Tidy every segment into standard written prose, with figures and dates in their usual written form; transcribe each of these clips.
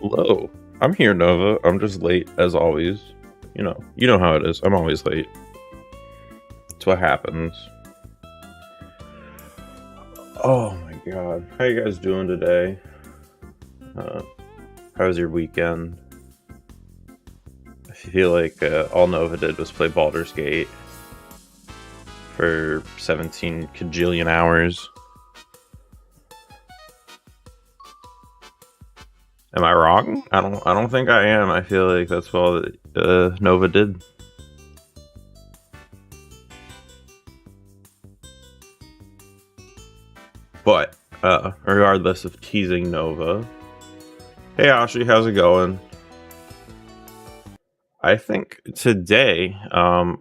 Hello. I'm here, Nova. I'm just late as always. You know how it is. I'm always late. It's what happens. Oh my god. How you guys doing today? How was your weekend? I feel like all Nova did was play Baldur's Gate for 17 cajillion hours. Am I wrong? I don't think I am. I feel like that's all that Nova did. But regardless of teasing Nova, hey Ashi, how's it going? I think today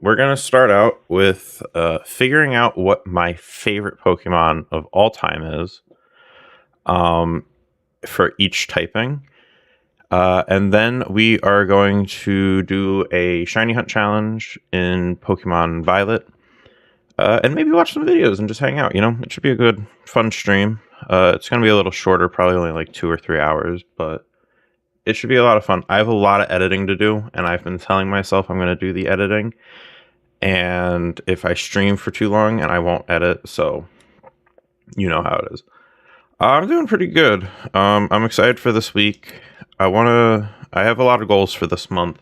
we're gonna start out with figuring out what my favorite Pokemon of all time is. For each typing. And then we are going to do a shiny hunt challenge in Pokemon Violet. And maybe watch some videos and just hang out, It should be a good, fun stream. It's going to be a little shorter, probably only like 2 or 3 hours, but it should be a lot of fun. I have a lot of editing to do, and I've been telling myself I'm going to do the editing. And if I stream for too long, and I won't edit, so you know how it is. I'm doing pretty good. I'm excited for this week. I have a lot of goals for this month.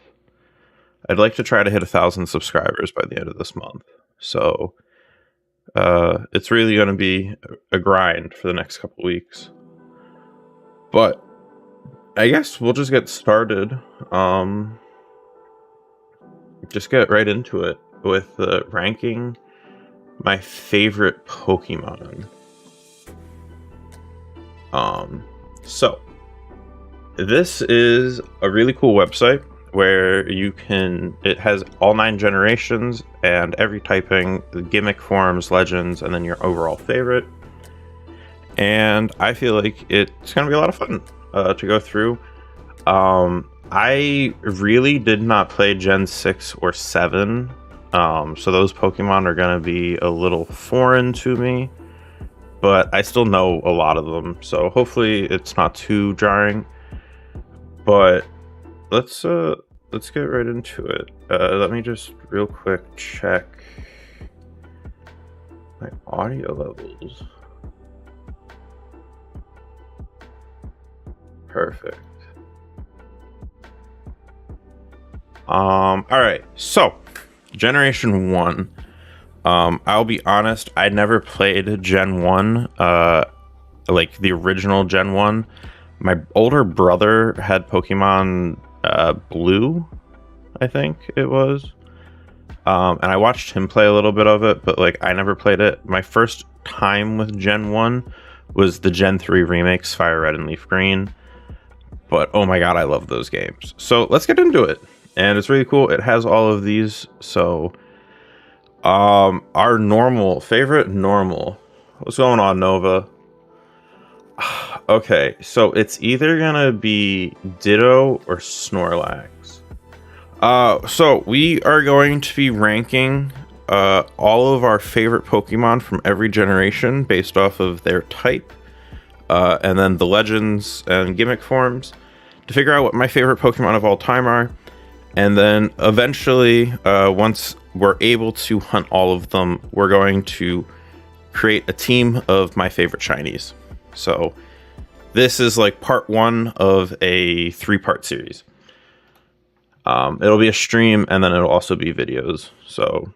I'd like to try to hit 1,000 subscribers by the end of this month. So, it's really going to be a grind for the next couple weeks. But I guess we'll just get started. Just get right into it with ranking my favorite Pokemon. So this is a really cool website where it has all 9 generations and every typing, the gimmick forms, legends, and then your overall favorite. And I feel like it's going to be a lot of fun to go through. I really did not play Gen 6 or 7. So those Pokemon are going to be a little foreign to me. But I still know a lot of them, so hopefully it's not too jarring. But let's get right into it. Let me just real quick check my audio levels. Perfect. All right. So, Generation 1. I'll be honest, I never played Gen 1, like the original Gen 1. My older brother had Pokemon Blue, I think it was. And I watched him play a little bit of it, but like I never played it. My first time with Gen 1 was the Gen 3 remakes, Fire Red and Leaf Green. But oh my god, I love those games. So let's get into it. And it's really cool. It has all of these, so our favorite normal. What's going on, Nova? Okay, so it's either gonna be Ditto or Snorlax. So we are going to be ranking all of our favorite Pokemon from every generation based off of their type, and then the legends and gimmick forms to figure out what my favorite Pokemon of all time are. And then eventually, once we're able to hunt all of them, we're going to create a team of my favorite shinies. So this is like part 1 of a 3-part series. It'll be a stream, and then it'll also be videos. So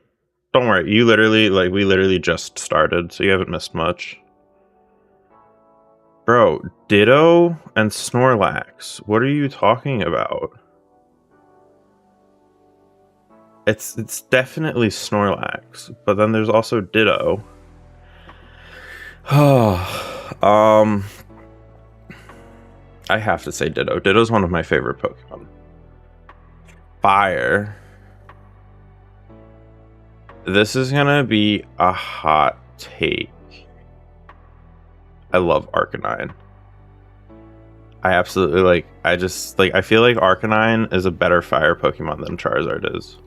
don't worry, we literally just started, so you haven't missed much. Bro, Ditto and Snorlax, what are you talking about? It's definitely Snorlax, but then there's also Ditto. I have to say Ditto. Ditto's one of my favorite Pokemon. Fire. This is gonna be a hot take. I love Arcanine. I absolutely I feel like Arcanine is a better fire Pokemon than Charizard is.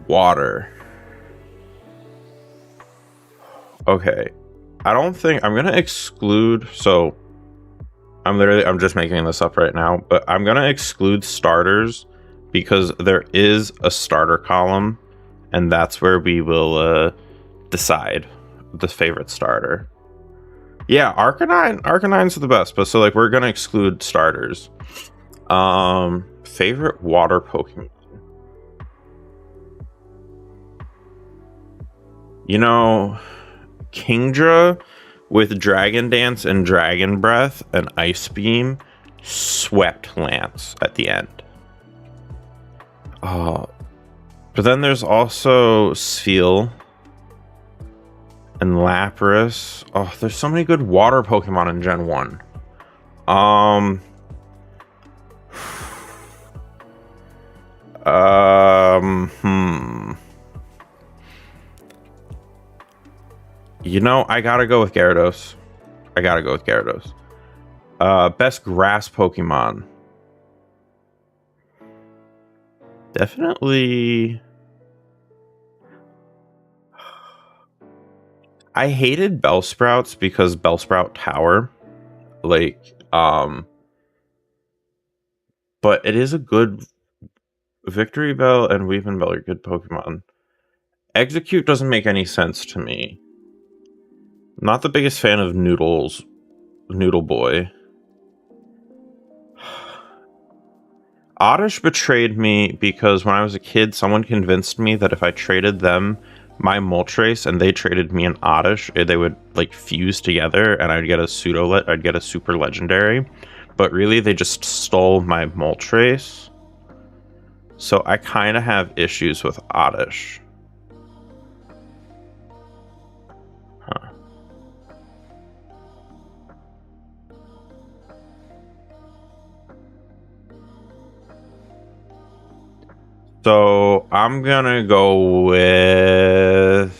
Water. Okay. I don't think I'm gonna exclude. So I'm just making this up right now, but I'm gonna exclude starters because there is a starter column, and that's where we will decide the favorite starter. Yeah, Arcanines are the best, but so like we're gonna exclude starters. Favorite water Pokemon. You know, Kingdra with Dragon Dance and Dragon Breath and Ice Beam swept Lance at the end. But then there's also Spheal and Lapras. Oh, there's so many good water Pokemon in Gen 1. You know, I gotta go with Gyarados. Best grass Pokemon. Definitely. I hated Bellsprouts because Bellsprout Tower. But it is a good Victory Bell and Weeping Bell are good Pokemon. Execute doesn't make any sense to me. Not the biggest fan of Noodle Boy. Oddish betrayed me because when I was a kid, someone convinced me that if I traded them my Moltres and they traded me an Oddish, they would like fuse together and I'd get a super legendary. But really they just stole my Moltres. So I kind of have issues with Oddish. Huh. So I'm gonna go with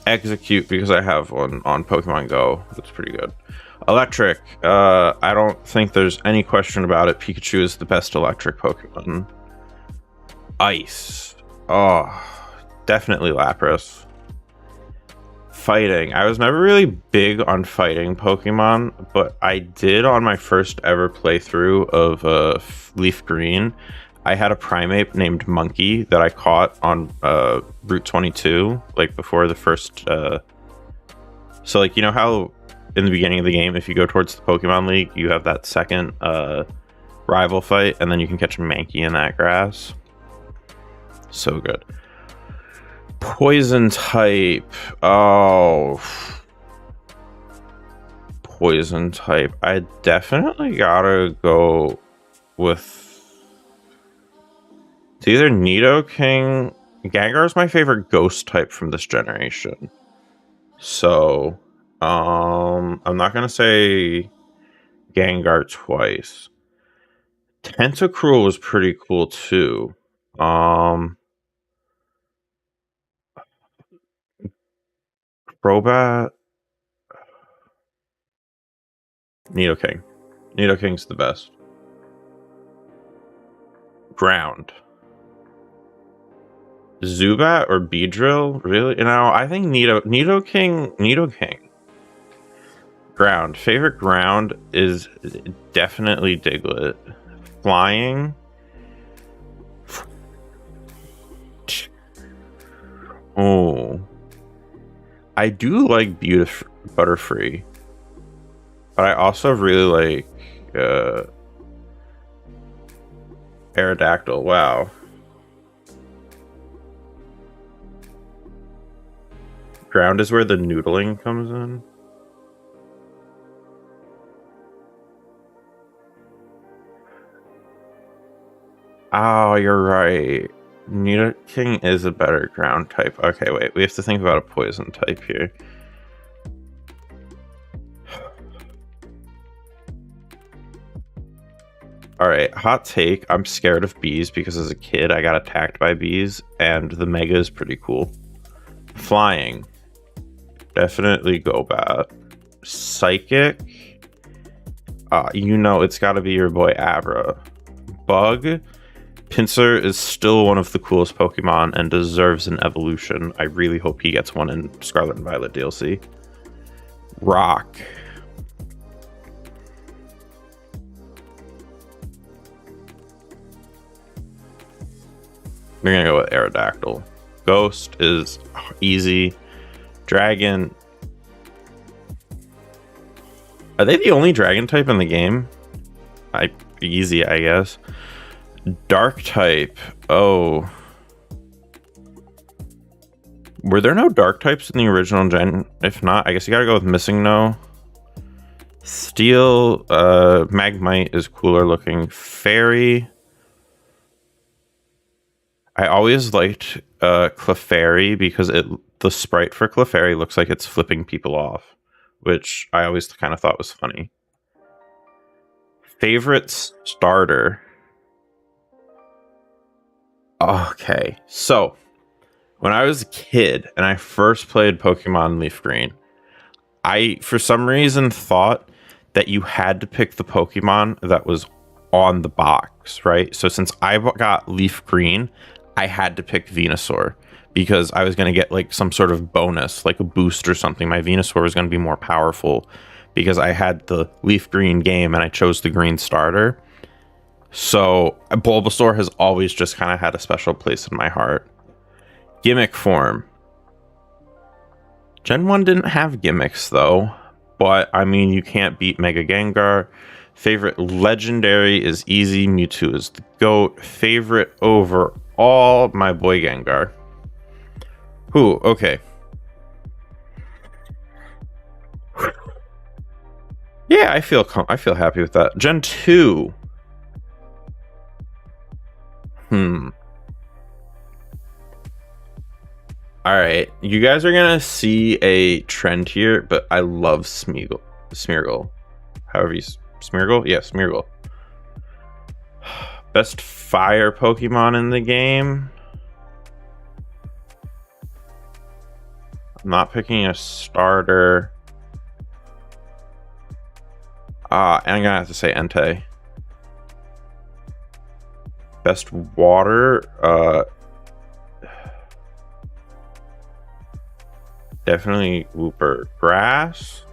Execute because I have one on Pokemon Go. That's pretty good. Electric. I don't think there's any question about it. Pikachu is the best electric Pokemon. Ice. Oh, definitely Lapras. Fighting. I was never really big on fighting Pokemon, but I did on my first ever playthrough of Leaf Green. I had a Primeape named Monkey that I caught on Route 22, like before the first. So, like, you know how in the beginning of the game, if you go towards the Pokemon League, you have that second rival fight, and then you can catch Mankey in that grass. So good. Poison type. Oh. Poison type. I definitely gotta go with... It's either Nidoking... Gengar is my favorite ghost type from this generation. So... I'm not gonna say Gengar twice. Tentacruel was pretty cool too. Crobat. Nidoking. Nidoking's the best. Ground. Zubat or Beedrill? Really? You know, I think Nidoking. Ground. Favorite ground is definitely Diglett. Flying. Oh. I do like Butterfree. But I also really like Aerodactyl. Wow. Ground is where the noodling comes in. Oh, you're right. Nidoking is a better ground type. Okay, wait. We have to think about a poison type here. Alright, hot take. I'm scared of bees because as a kid I got attacked by bees, and the Mega is pretty cool. Flying. Definitely Golbat. Psychic. You know it's gotta be your boy Abra. Bug. Pinsir is still one of the coolest Pokemon and deserves an evolution. I really hope he gets one in Scarlet and Violet DLC. Rock. We're gonna go with Aerodactyl. Ghost is easy. Dragon. Are they the only dragon type in the game? Easy, I guess. Dark type. Oh. Were there no dark types in the original gen? If not, I guess you gotta go with Missing No. Steel, Magmite is cooler looking. Fairy. I always liked Clefairy because the sprite for Clefairy looks like it's flipping people off, which I always kind of thought was funny. Favorite starter. Okay, so when I was a kid and I first played Pokemon Leaf Green, I, for some reason, thought that you had to pick the Pokemon that was on the box, right? So since I got Leaf Green, I had to pick Venusaur because I was going to get like some sort of bonus, like a boost or something. My Venusaur was going to be more powerful because I had the Leaf Green game and I chose the green starter. So Bulbasaur has always just kind of had a special place in my heart. Gimmick form. Gen 1 didn't have gimmicks though, but I mean, you can't beat Mega Gengar. Favorite legendary is easy. Mewtwo is the GOAT. Favorite overall, my boy Gengar. Ooh, okay. Yeah, I feel happy with that. Gen 2. All right, you guys are gonna see a trend here, but I love Smeargle. However you Smeargle? Yeah, Smeargle. Best fire Pokemon in the game. I'm not picking a starter. And I'm gonna have to say Entei. Best water, definitely Wooper. Grass.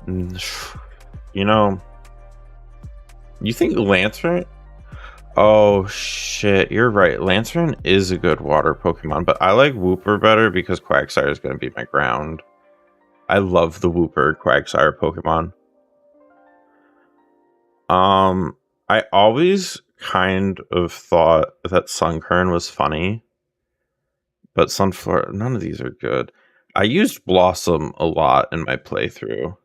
You know, you think Lancerin? Oh shit, you're right. Lancerin is a good water Pokemon, but I like Wooper better because Quagsire is going to be my ground. I love the Wooper Quagsire Pokemon. I always kind of thought that Sunkern was funny, but Sunflower, none of these are good. I used Blossom a lot in my playthrough.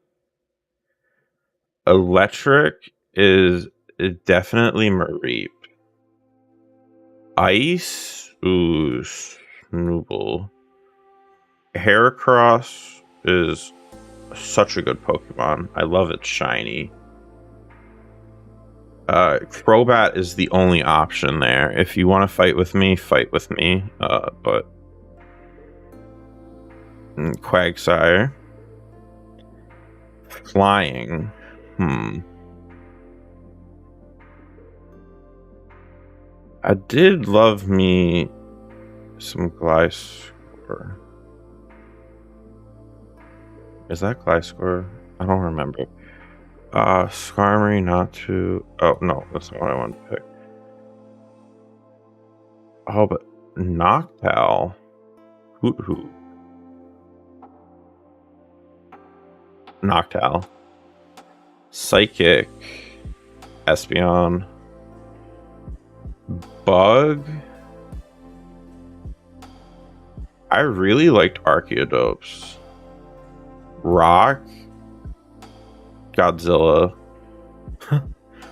Electric is definitely Mareep. Ice, ooh, Snooble. Heracross is such a good Pokemon. I love its shiny. Crobat is the only option there. If you want to fight with me, fight with me. But Quagsire. Flying. I did love me some Gliscor. Is that Gliscor? I don't remember. Skarmory, Natu. Oh, no, that's not what I wanted to pick. Oh, but Noctowl. Hoot Hoot. Noctowl. Psychic. Espeon. Bug. I really liked Archeodops. Rock. Godzilla.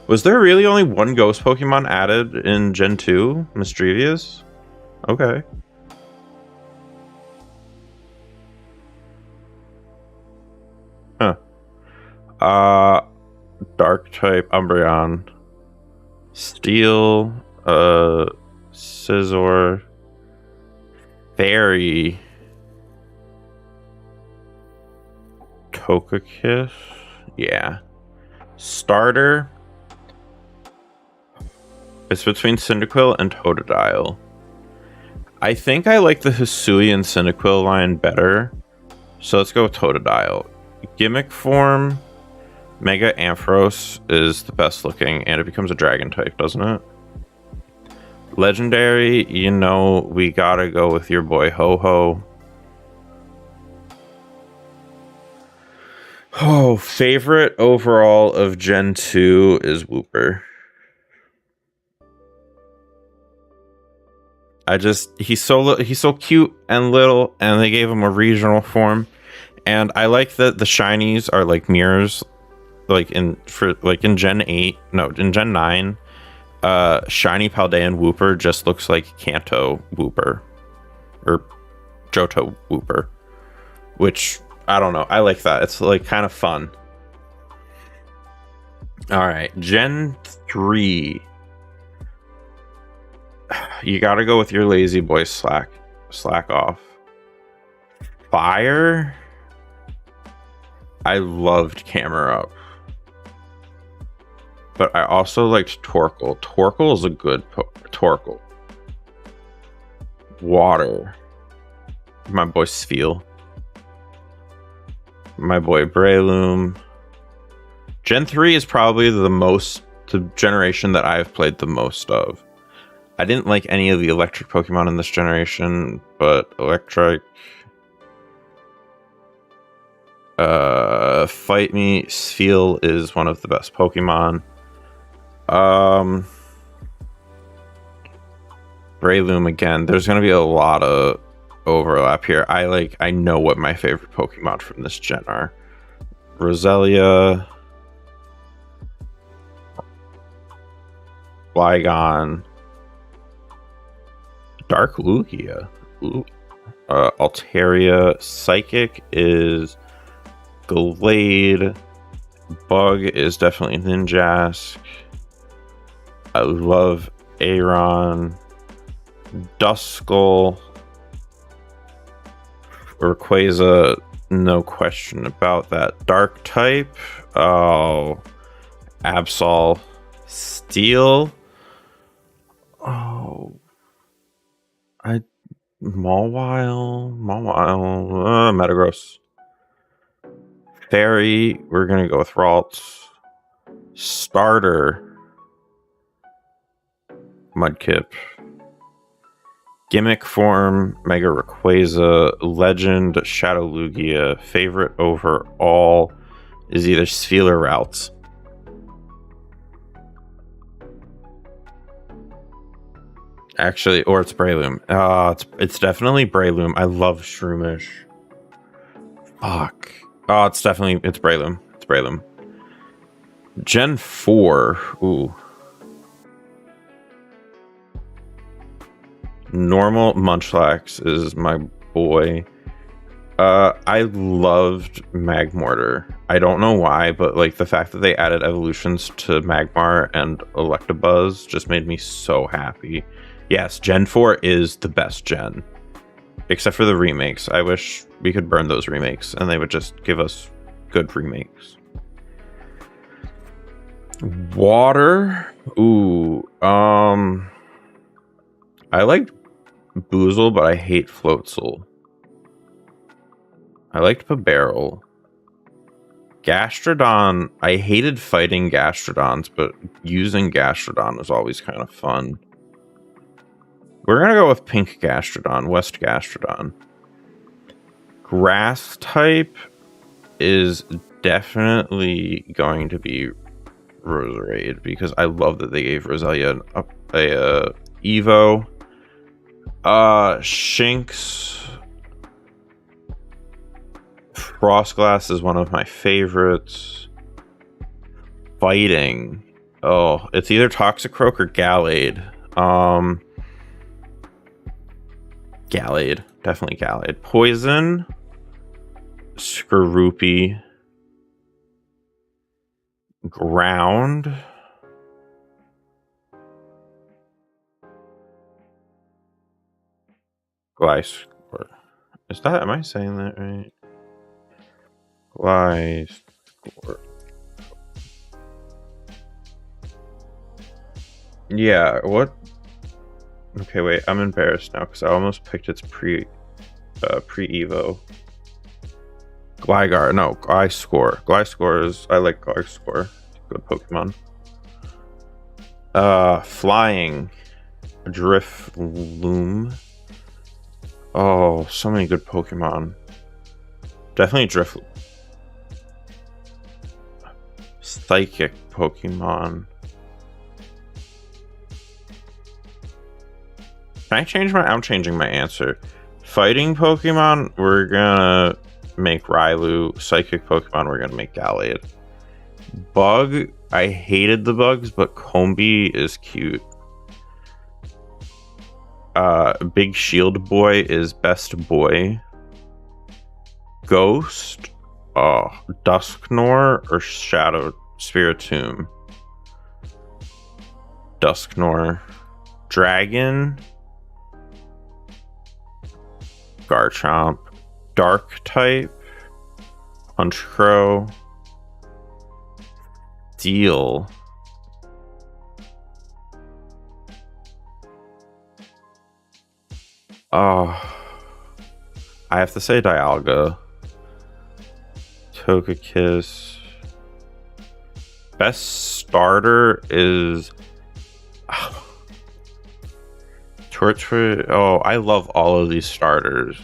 Was there really only one ghost Pokemon added in Gen 2? Mischievous? Okay. Huh. Dark type Umbreon. Steel. Scizor. Fairy. Togekiss. Yeah. Starter. It's between Cyndaquil and Totodile. I think I like the Hisui and Cyndaquil line better. So let's go with Totodile. Gimmick form, Mega Ampharos is the best looking, and it becomes a dragon type, doesn't it? Legendary, we gotta go with your boy Ho-Oh. Oh, favorite overall of Gen 2 is Wooper. He's so cute and little, and they gave him a regional form, and I like that the shinies are like mirrors, in Gen 8, no, in Gen 9, shiny Paldean Wooper just looks like Kanto Wooper or Johto Wooper, which I don't know. I like that. It's like kind of fun. All right, Gen 3. You got to go with your lazy boy slack off. Fire. I loved Camerupt, but I also liked Torkoal. Torkoal is a good Torkoal. Water. My boy Spheal. My boy Breloom. Gen 3 is probably the generation that I've played the most of. I didn't like any of the electric Pokemon in this generation, but electric... Fight Me, Spheal is one of the best Pokemon. Breloom again. There's going to be a lot of overlap here. I know what my favorite Pokemon from this gen are. Roselia, Flygon, Dark Lugia, Altaria. Psychic is Glade. Bug is definitely Ninjask. I love Aeron. Duskull. Rayquaza, no question about that. Dark type. Oh, Absol. Steel. Oh, Mawile, Metagross. Fairy, we're gonna go with Ralts. Starter, Mudkip. Gimmick form, Mega Rayquaza. Legend, Shadow Lugia. Favorite overall is either Spheal or Ralts. Actually, or it's Breloom. It's definitely Breloom. I love Shroomish. Fuck. Oh, it's Breloom. It's Breloom. Gen 4. Ooh. Normal Munchlax is my boy. I loved Magmortar. I don't know why, but like the fact that they added evolutions to Magmar and Electabuzz just made me so happy. Yes, Gen 4 is the best gen. Except for the remakes. I wish we could burn those remakes and they would just give us good remakes. Water. Ooh. I like Boozle, but I hate Floatzel. I liked Pabarrel. Gastrodon. I hated fighting Gastrodons, but using Gastrodon was always kind of fun. We're going to go with Pink Gastrodon, West Gastrodon. Grass type is definitely going to be Roserade, because I love that they gave Roselia a Evo. Shinx. Frostglass is one of my favorites. Fighting. Oh, it's either Toxicroak or Gallade. Gallade. Definitely Gallade. Poison. Skorupi. Ground. Gliscor. Am I saying that right? Gliscor. Yeah, what? Okay, wait, I'm embarrassed now because I almost picked its pre-evo. Gligar, no, Gliscor. Gliscor is, I like Gliscor. Good Pokemon. Flying. Drifloon. Oh, so many good Pokemon. Definitely Drifloon. Psychic Pokemon. Can I change my... I'm changing my answer. Fighting Pokemon, we're gonna make Railu. Psychic Pokemon, we're gonna make Gallade. Bug, I hated the bugs, but Combee is cute. Big Shield Boy is best boy. Ghost, Dusknoir or Shadow Spiritomb? Dusknoir. Dragon, Garchomp. Dark type, Honchkrow. Steel. Oh, I have to say Dialga. Togekiss. Best starter is Torchwood. Oh, I love all of these starters,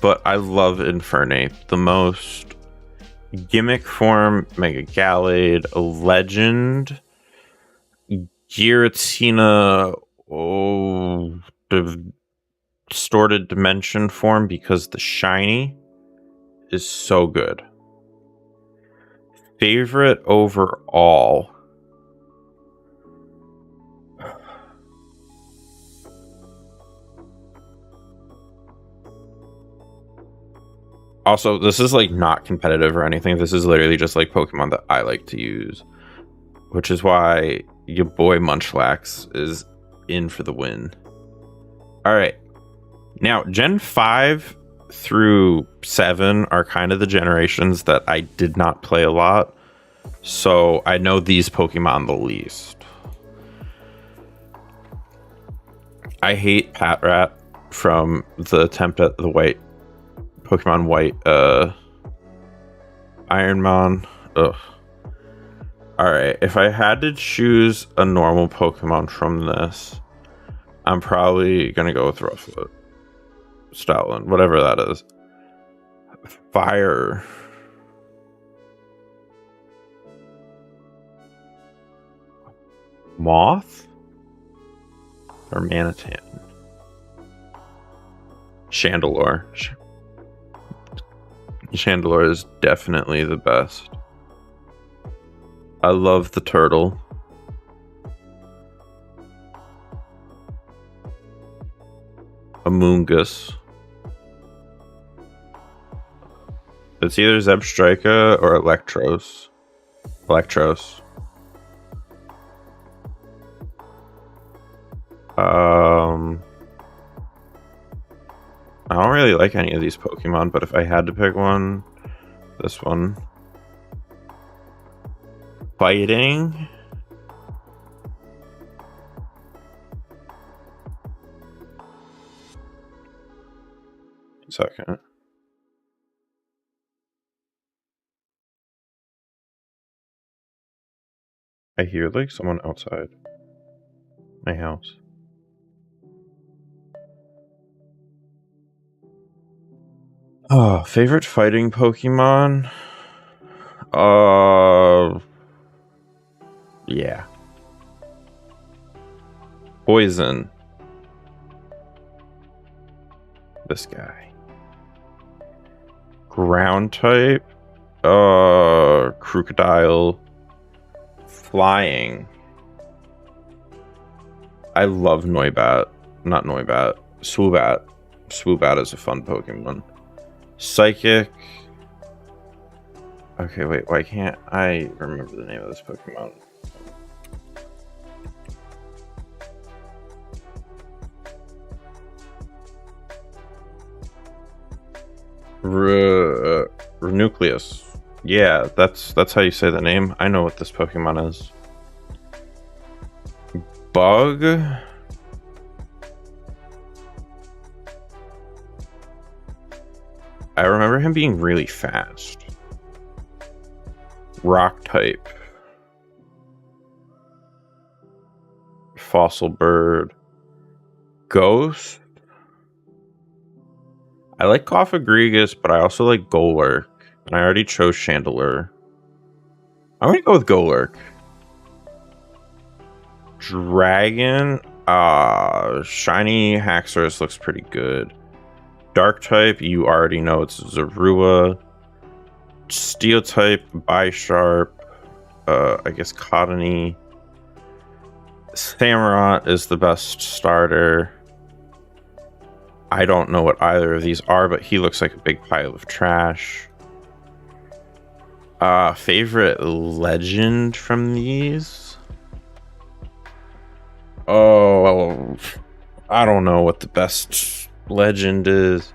but I love Infernape the most. Gimmick form, Mega Gallade. Legend, Giratina. Oh, the distorted dimension form because the shiny is so good. Favorite overall. Also, this is like not competitive or anything. This is literally just like Pokemon that I like to use, which is why your boy Munchlax is in for the win. All right. Now, Gen 5 through 7 are kind of the generations that I did not play a lot. So I know these Pokemon the least. I hate Patrat from the attempt at the white Pokemon White Ironmon. Ugh. Alright, if I had to choose a normal Pokemon from this, I'm probably gonna go with Rufflet. Stoutland, whatever that is. Fire. Moth? Or Manitan? Chandelure. Chandelure is definitely the best. I love the turtle. Amoonguss. It's either Zebstrika or Electros. Electros. I don't really like any of these Pokemon, but if I had to pick one, this one. Fighting. Second. I hear like someone outside my house. Oh, favorite fighting Pokemon? Yeah. Poison. This guy. Ground type? Crocodile. Flying. I love Noibat. Not Noibat. Swoobat. Swoobat is a fun Pokemon. Psychic. Okay, wait, why can't I remember the name of this Pokemon? Renucleus. Yeah, that's how you say the name. I know what this Pokemon is. Bug. I remember him being really fast. Rock type. Fossil bird. Ghost. I like Cophagrigus, but I also like Golurk. And I already chose Chandelure. I'm gonna go with Golurk. Dragon. Shiny Haxorus looks pretty good. Dark type, you already know it's Zorua. Steel type, Bisharp. I guess Cottonee. Samurott is the best starter. I don't know what either of these are, but he looks like a big pile of trash. Favorite legend from these? Oh, I don't know what the best legend is.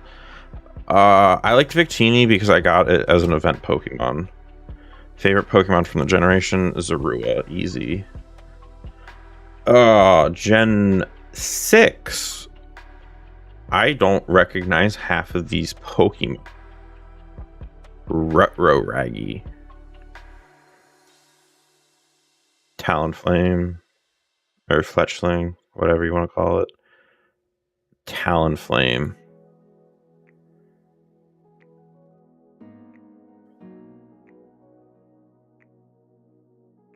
I liked Victini because I got it as an event Pokemon. Favorite Pokemon from the generation? Zorua, easy. Gen 6. I don't recognize half of these Pokemon. Retroragi. Talonflame. Or Fletchling, whatever you want to call it. Talonflame.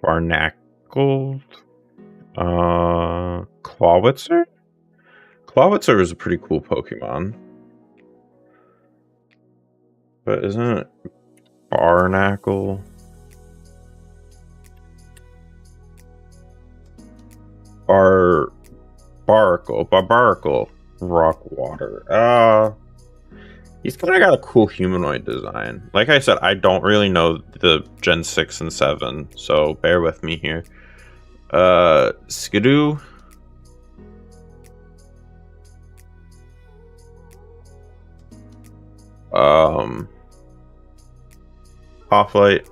Barnacle. Clawitzer? Clawitzer is a pretty cool Pokemon. But isn't it Barnacle? Barbaracle. Rockwater. He's kind of got a cool humanoid design. Like I said, I don't really know the Gen 6 and 7, so bear with me here. Skidoo. Hofflight.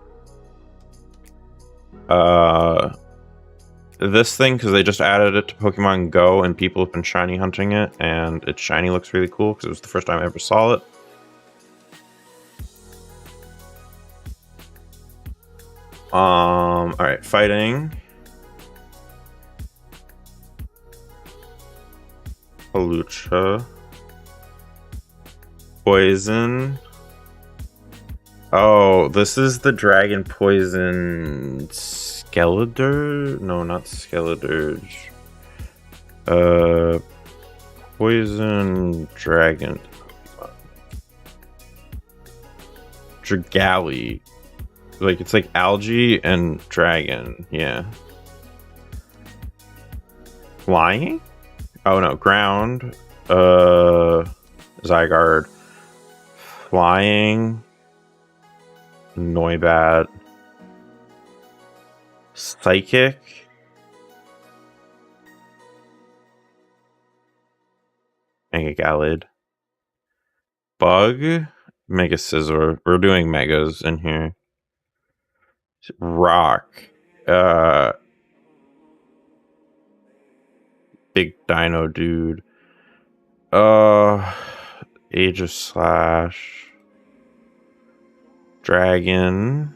This thing, because they just added it to Pokemon Go and people have been shiny hunting it, and its shiny looks really cool because it was the first time I ever saw it. Alright, fighting. Hawlucha. Poison. Oh, this is the Dragon Poison Skeletor? No, not Skeledirge. Poison Dragon. Dragali. Like, it's like algae and dragon. Yeah. Flying? Oh no, ground. Zygarde. Flying. Noibat. Psychic. Mega Galid. Bug. Mega Scizor. We're doing megas in here. Rock. Big Dino dude. Aegislash. Dragon.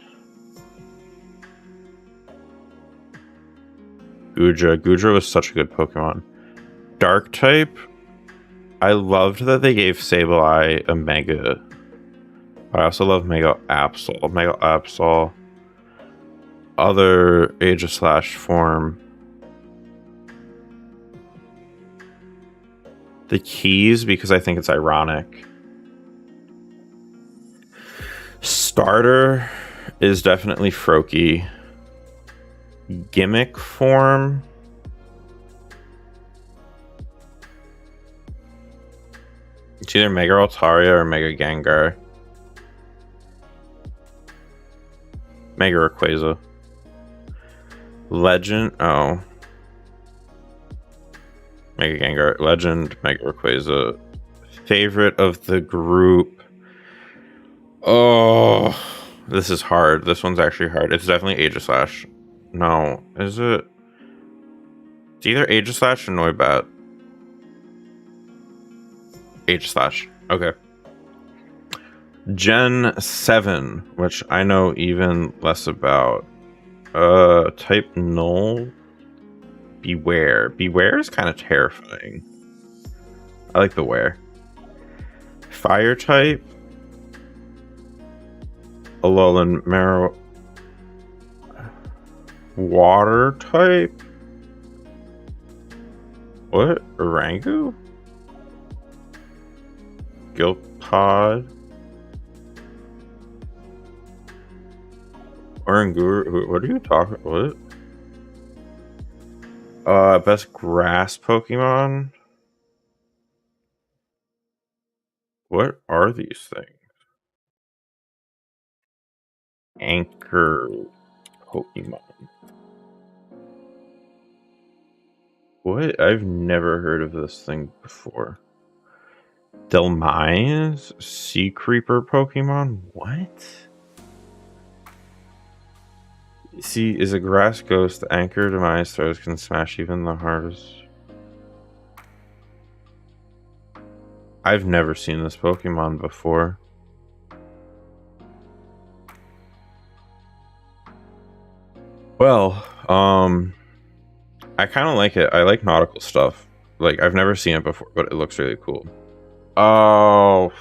Goodra. Goodra was such a good Pokemon. Dark type. I loved that they gave Sableye a Mega. I also love Mega Absol. Mega Absol. Other Aegislash form. The keys, because I think it's ironic. Starter is definitely Froakie. Gimmick form. It's either Mega Altaria or Mega Gengar. Mega Rayquaza. Legend. Oh. Mega Gengar. Legend. Mega Rayquaza. Favorite of the group. Oh. This is hard. This one's actually hard. It's definitely Aegislash. No. Is it? It's either Aegislash or Noibat. Aegislash. Okay. Gen 7, which I know even less about. Type null. Beware. Beware is kind of terrifying. I like Beware. Fire type. Alolan Marrow. Water type. What? Rangu? Gilpod? Oranguru? What are you talking? What? Best grass Pokemon? What are these things? Anchor Pokemon. What? I've never heard of this thing before. Delmise? Sea Creeper Pokemon? What? See, is a grass ghost. The anchor demise throws can smash even the hardest. I've never seen this Pokemon before. Well, I kind of like it. I like nautical stuff. Like, I've never seen it before, but it looks really cool. Oh,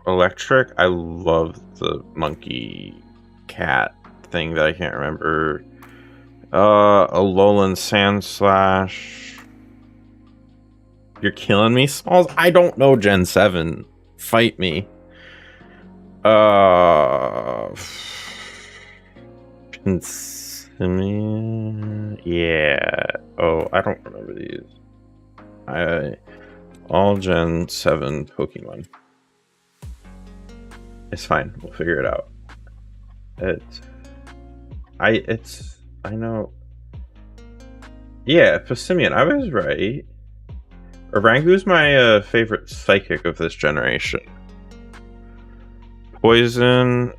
electric. I love the monkey cat thing that I can't remember. Alolan Sandslash. You're killing me, Smalls. I don't know Gen 7. Fight me. Yeah. Oh, I don't remember these. All Gen 7 Pokemon. It's fine. We'll figure it out. I know. Yeah, Passimian. I was right. Orangu's my favorite psychic of this generation. Poison.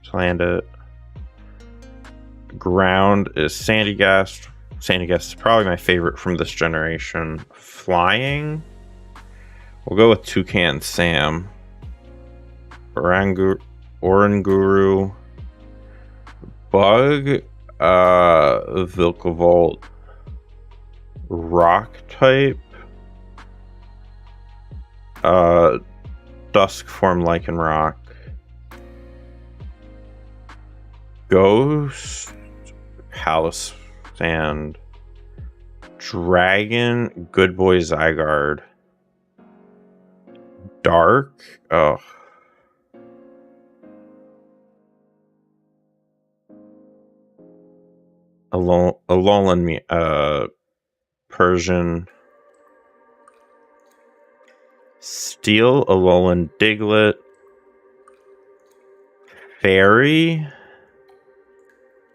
Slandit. Ground is Sandygast. Sandygast is probably my favorite from this generation. Flying. We'll go with Toucan Sam. Oranguru. Bug. Vilcavolt. Rock type. Dusk form Lycanroc. Ghost. Palisand. Dragon. Good Boy Zygarde. Dark. Oh. Alolan Persian. Steel. Alolan Diglett. Fairy.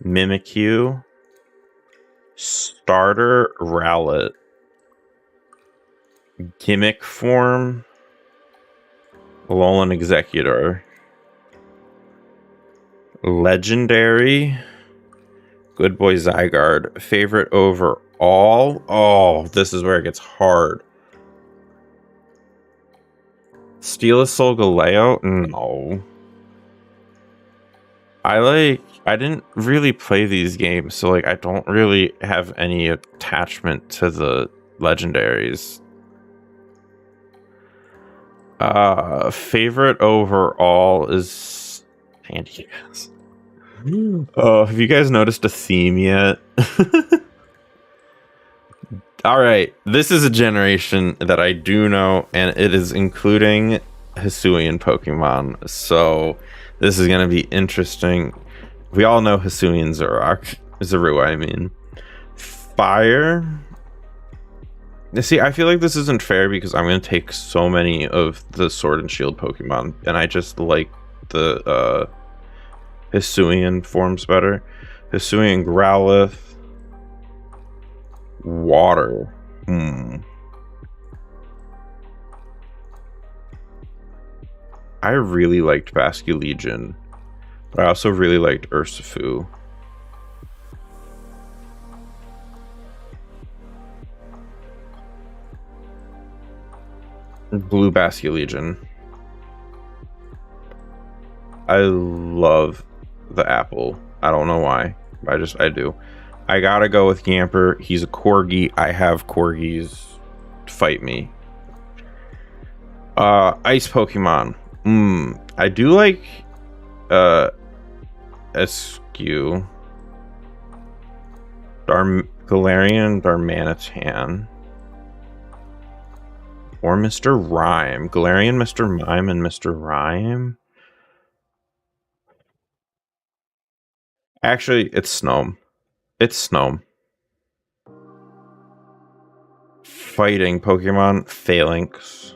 Mimikyu. Starter. Rowlet. Gimmick form. Alolan Executor. Legendary. Good Boy Zygarde. Favorite overall. Oh, this is where it gets hard. Steelix Solgaleo? No. I didn't really play these games, so like I don't really have any attachment to the legendaries. Favorite overall is Sandygast. Oh, have you guys noticed a theme yet? All right, this is a generation that I do know, and it is including Hisuian Pokemon. So this is going to be interesting. We all know Hisuian Zorua, I mean. Fire. See, I feel like this isn't fair because I'm going to take so many of the Sword and Shield Pokemon, and I just like the Hisuian forms better. Hisuian Growlithe. Water. I really liked Basculegion, but I also really liked Urshifu. Blue Basculegion. I love the apple. I don't know why. I do. I gotta go with Yamper. He's a corgi. I have corgis. Fight me. Ice Pokemon. I do like Eskew. Galarian Darmanitan. Or Mr. Rhyme. Galarian, Mr. Mime, and Mr. Rhyme. Actually, it's Snom. It's Snom. Fighting Pokemon. Phalanx.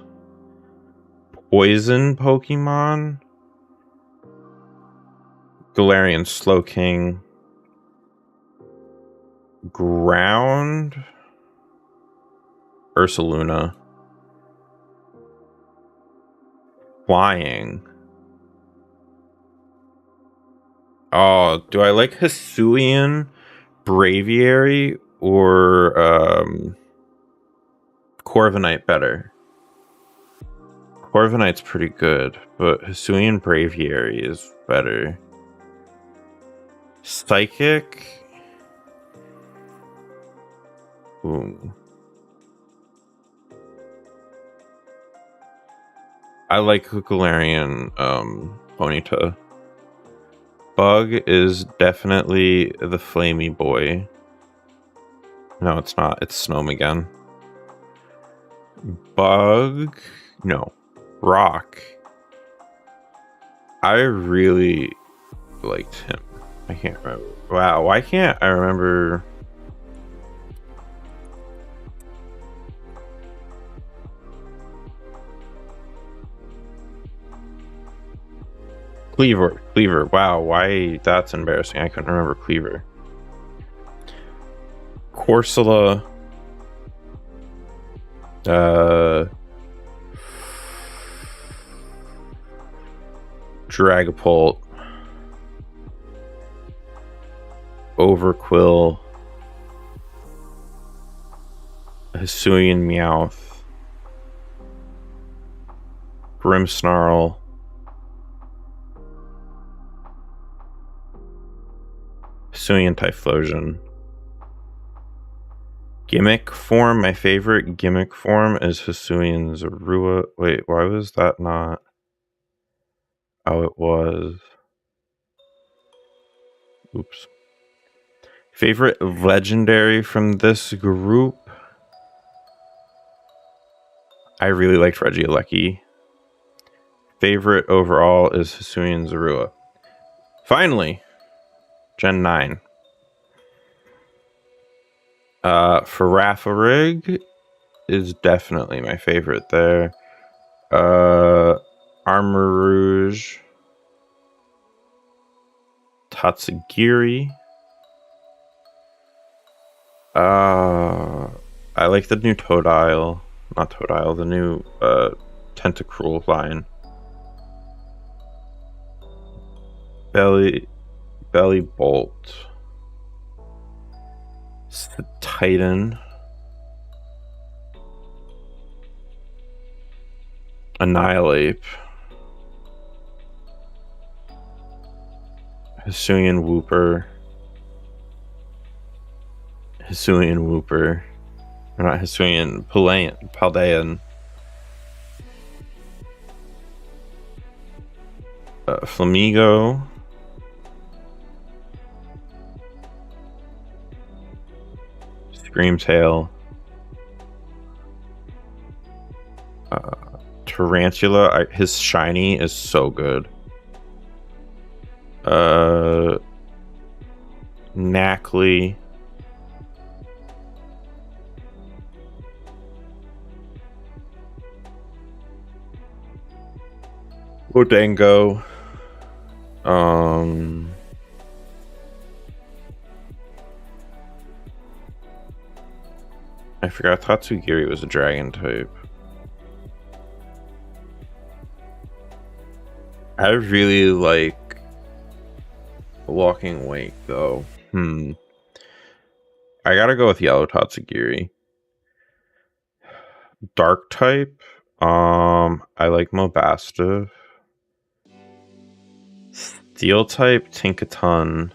Poison Pokemon. Galarian Slowking. Ground. Ursaluna. Flying. Oh, do I like Hisuian, Braviary, or Corviknight better? Corviknight's pretty good, but Hisuian Braviary is better. Psychic. Ooh. I like Galarian Ponyta. Bug is definitely the flamey boy. No, it's not. It's Snom again. Bug. No. Rock. I really liked him. I can't remember. Wow, why can't I remember? Cleaver. Wow, why? That's embarrassing. I couldn't remember Cleaver. Corsola. Dragapult. Overquill. Hisuian Meowth. Grimmsnarl. Hisuian Typhlosion. Gimmick form. My favorite gimmick form is Hisuian Zorua. Wait, why was that not? Oh, it was. Oops. Favorite legendary from this group? I really liked Regieleki. Favorite overall is Hisuian Zorua. Finally, Gen 9. Farafrig is definitely my favorite there. Armarouge. Tatsugiri. I like the new Totodile. Not Totodile, the new Tentacruel line. Belly Bolt. Titan. Annihilate. Hisuian Wooper. Or not Hisuian, Paldean. Flamigo. Screamtail. Tarantula. His shiny is so good. Knackley. Odango. I forgot Tatsugiri was a dragon type. I really like Walking Wake though. I gotta go with Yellow Tatsugiri. Dark type. I like Mobastiff. Steel type, Tinkaton.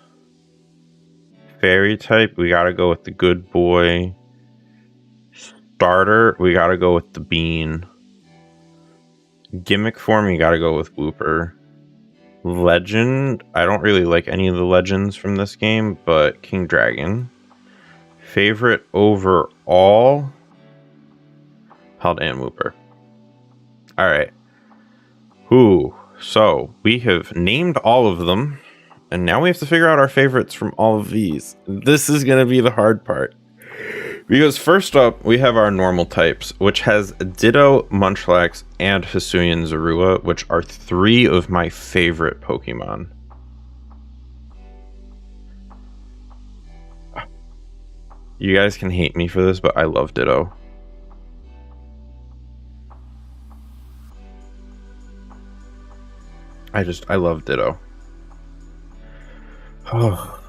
Fairy type, we gotta go with the good boy. Starter, we gotta go with the bean. Gimmick form, you gotta go with Wooper. Legend, I don't really like any of the legends from this game, but King Dragon. Favorite overall, Paldean Wooper. Alright. So we have named all of them, and now we have to figure out our favorites from all of these. This is going to be the hard part. Because first up, we have our normal types, which has Ditto, Munchlax, and Hisuian Zorua, which are 3 of my favorite Pokemon. You guys can hate me for this, but I love Ditto. I love Ditto. Oh.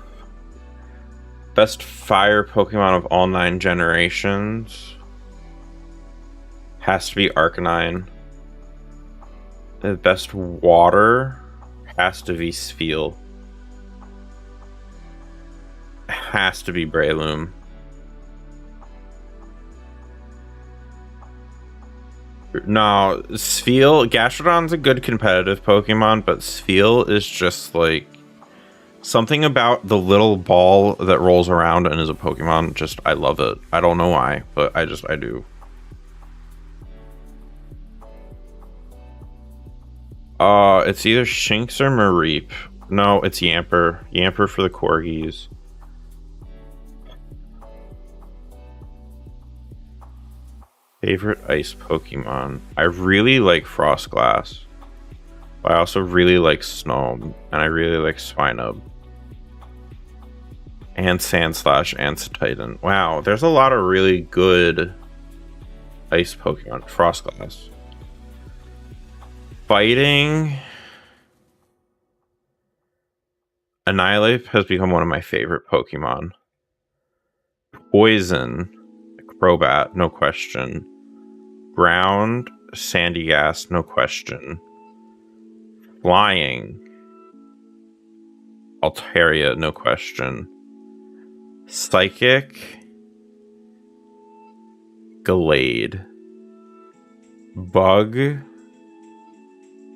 Best fire Pokemon of all 9 generations has to be Arcanine. The best water has to be Spheal. Has to be Breloom. No, Spheal, Gastrodon's a good competitive Pokemon, but Spheal is just like something about the little ball that rolls around and is a Pokemon. Just, I love it. I don't know why, but I do. It's either Shinx or Mareep. No, it's Yamper. Yamper for the Corgis. Favorite ice Pokemon. I really like Frostlass. But I also really like Snow. And I really like Swinub. And Sandslash and Titan. Wow, there's a lot of really good ice Pokemon. Frostlass. Fighting. Annihilate has become one of my favorite Pokemon. Poison. Crobat, no question. Ground, Sandygast, no question. Flying, Altaria, no question. Psychic, Gallade. Bug,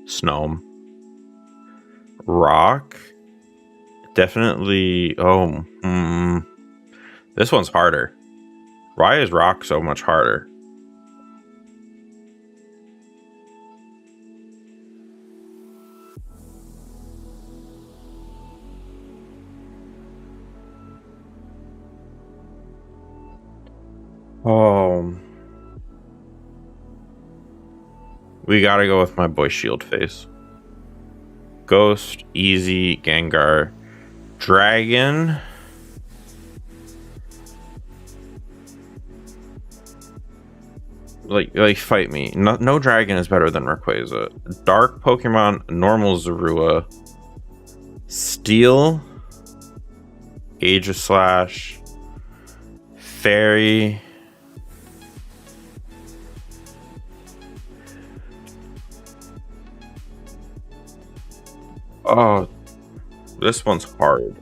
Snom. Rock, definitely. This one's harder. Why is Rock so much harder? We gotta go with my boy Shield Face. Ghost, easy, Gengar. Dragon. Like fight me. No dragon is better than Rayquaza. Dark Pokemon, normal Zorua. Steel. Aegislash. Fairy. Oh, this one's hard.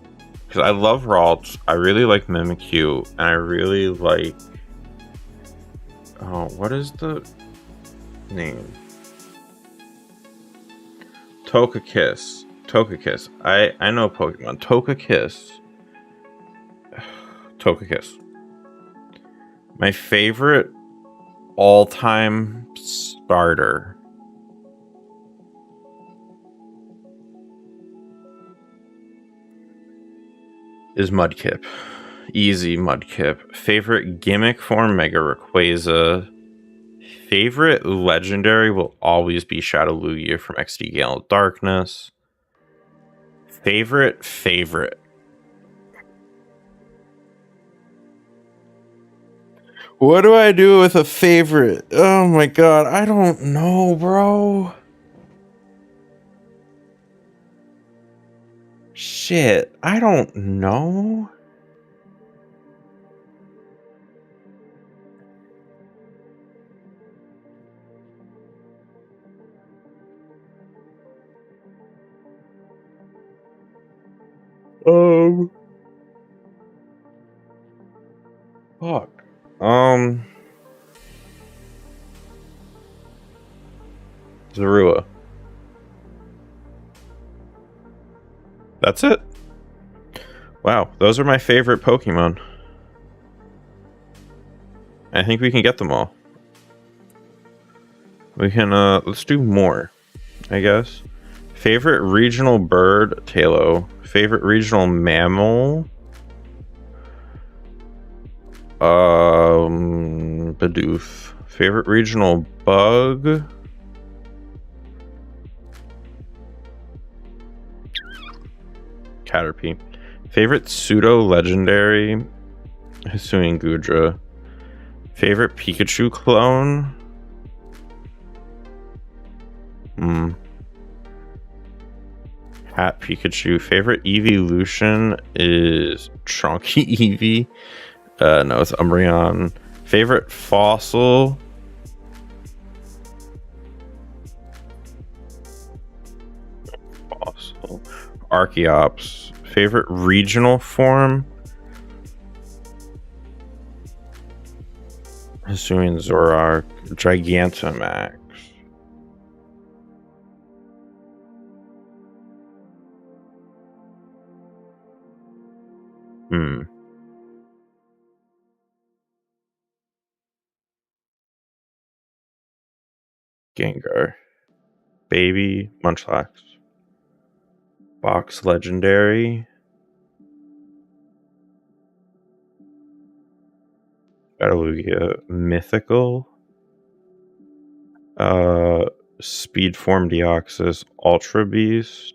Because I love Ralts. I really like Mimikyu. And I really like... Oh, what is the name? Togekiss. Togekiss. I know Pokemon. Togekiss. Togekiss. My favorite all-time starter. Is Mudkip. Easy Mudkip. Favorite gimmick form, Mega Rayquaza. Favorite legendary will always be Shadowlugia from XD Gale of Darkness. Favorite. What do I do with a favorite? Oh my god, I don't know, bro. Shit, I don't know. Um. Fuck. Zorua. That's it. Wow, those are my favorite Pokemon. I think we can get them all. We can, let's do more, I guess. Favorite regional bird, Talo. Favorite regional mammal, Bidoof. Favorite regional bug, Caterpie. Favorite pseudo legendary, Hisuian Gudra. Favorite Pikachu clone, Hat Pikachu. Favorite evolution is Tronky Eevee. No, it's Umbreon. Favorite fossil, Archeops. Favorite regional form, Hisuian Zoroark. Gigantamax. Gengar. Baby Munchlax. Box Legendary. Batalugia Mythical. Speed Form Deoxys. Ultra Beast.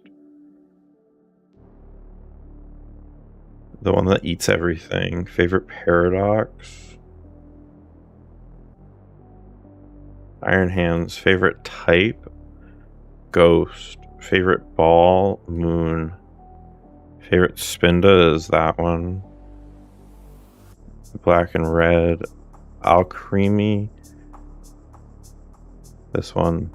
The one that eats everything. Favorite Paradox. Iron Hands. Favorite type, Ghost. Favorite ball, Moon. Favorite Spinda is that one. Black and red, Alcremie. This one.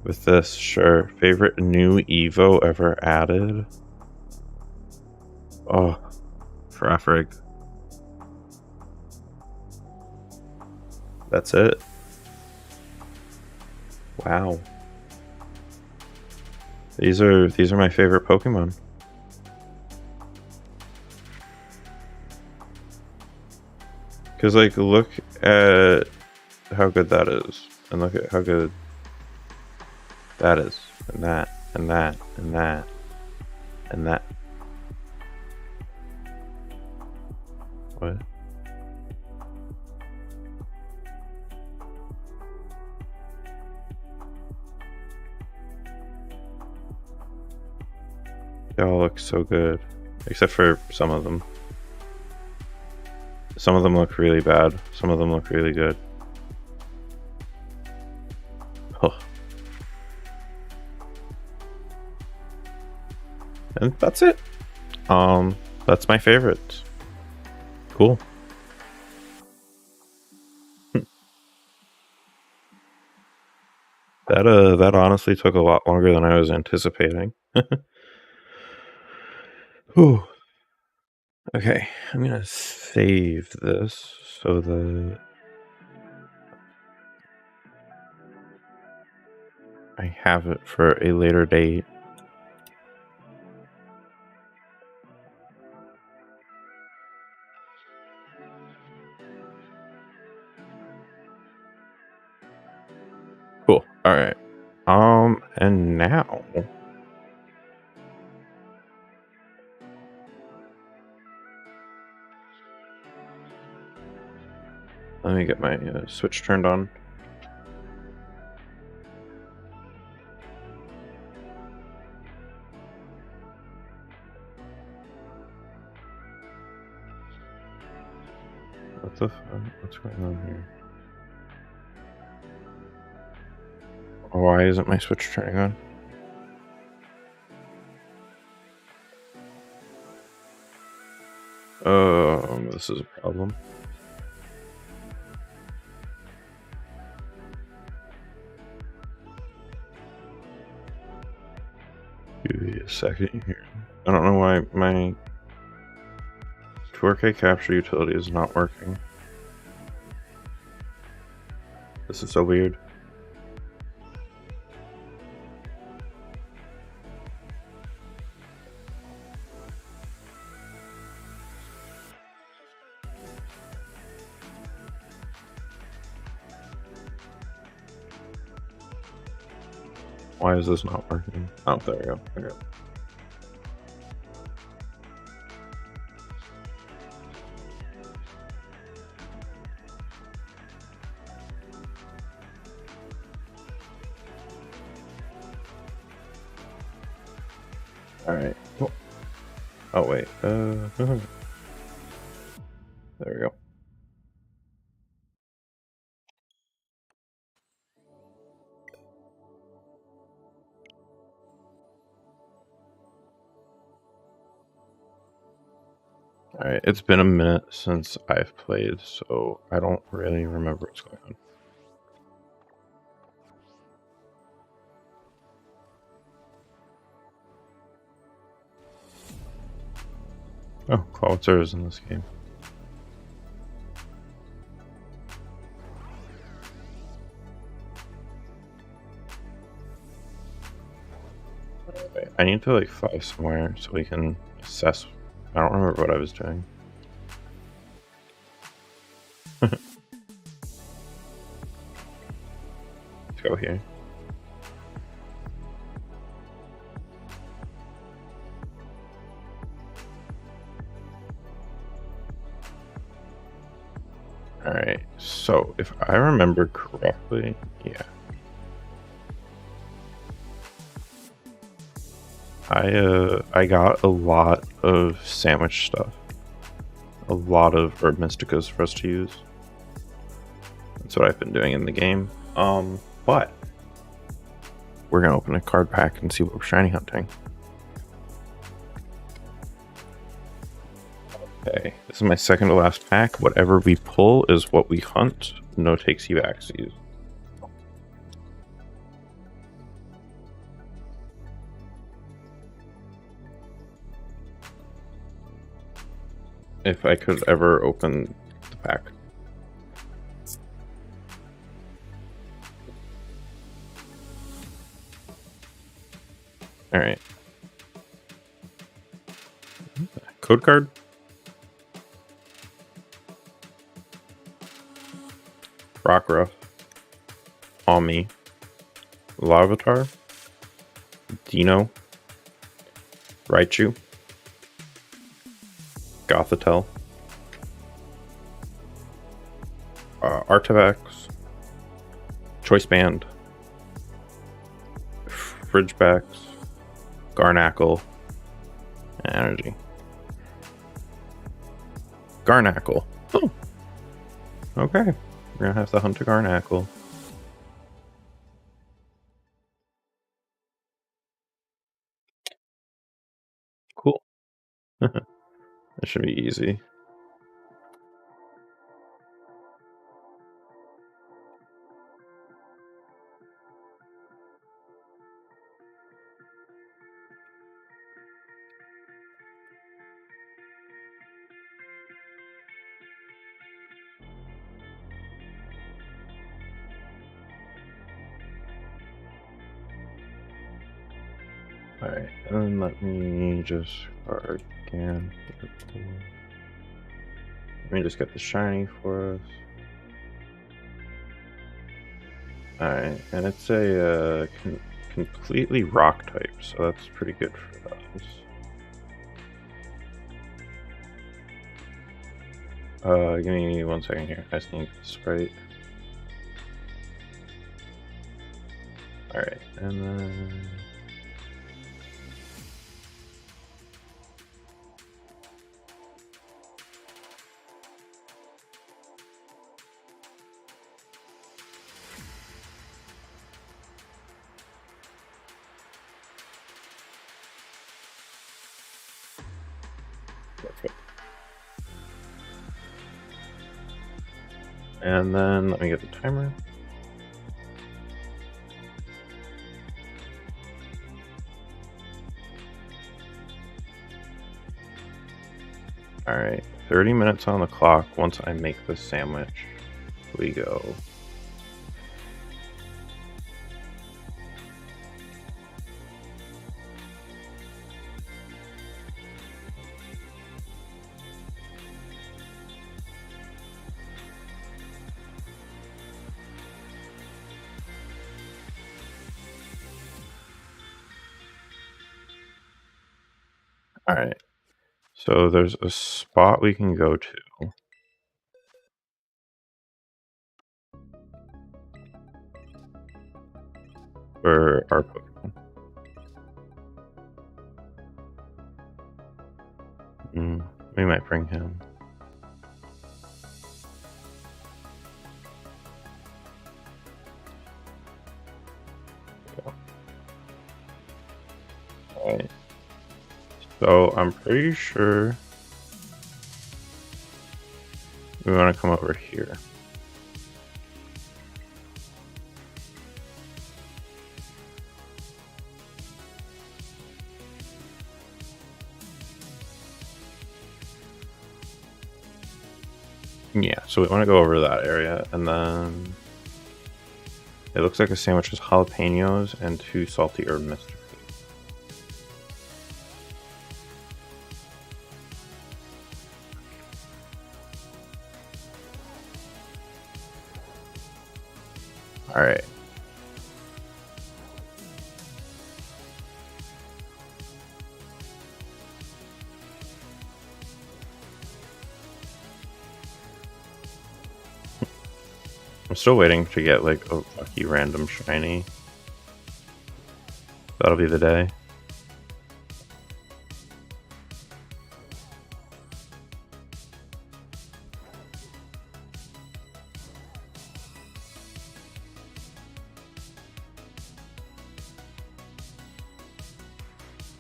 With this, sure. Favorite new Evo ever added. Oh, Farafrig. That's it. Wow. These are my favorite Pokemon. Cause like look at how good that is. And look at how good that is. And that. And that. And that. And that. What? They all look so good. Except for some of them. Some of them look really bad. Some of them look really good. Oh. And that's it. That's my favorite. Cool. That honestly took a lot longer than I was anticipating. Whew. Okay, I'm gonna save this so that I have it for a later date. Cool. All right. And now let me get my Switch turned on. What the fuck? What's going on here? Why isn't my Switch turning on? This is a problem. Give me a second here. I don't know why my 4K capture utility is not working. This is so weird. Why is this not working? Oh, there we go. Okay. All right. Oh wait. There we go. Alright, it's been a minute since I've played, so I don't really remember what's going on. Oh, Clawitzer is in this game. Wait, I need to like fly somewhere so we can assess. I don't remember what I was doing. Let's go here. Alright, so if I remember correctly, yeah. I got a lot of sandwich stuff. A lot of Herb Mysticas for us to use. That's what I've been doing in the game. But we're gonna open a card pack and see what we're shiny hunting. Okay, this is my second to last pack. Whatever we pull is what we hunt. No takes evaxies. If I could ever open the pack. Alright. Code card? Rockruff. Ami. Larvitar. Dino. Raichu. Gothitelle. Artivax. Choice Band. Fridgebacks. Garnackle. And Energy. Garnackle. Oh. Okay. We're gonna have to hunt a Garnackle. Cool. That should be easy. Alright, and then let me just card again. Let me just get the shiny for us. Alright, and it's a completely rock type, so that's pretty good for us. Give me 1 second here. I just need the sprite. Alright, and then... Perfect. And then let me get the timer. Alright, 30 minutes on the clock. Once I make the sandwich, we go. Alright, so there's a spot we can go to. For our Pokemon. We might bring him. Alright. So I'm pretty sure we want to come over here. Yeah, so we want to go over that area, and then it looks like a sandwich has jalapenos and 2 salty herb Mr. Alright. I'm still waiting to get like a lucky random shiny. That'll be the day.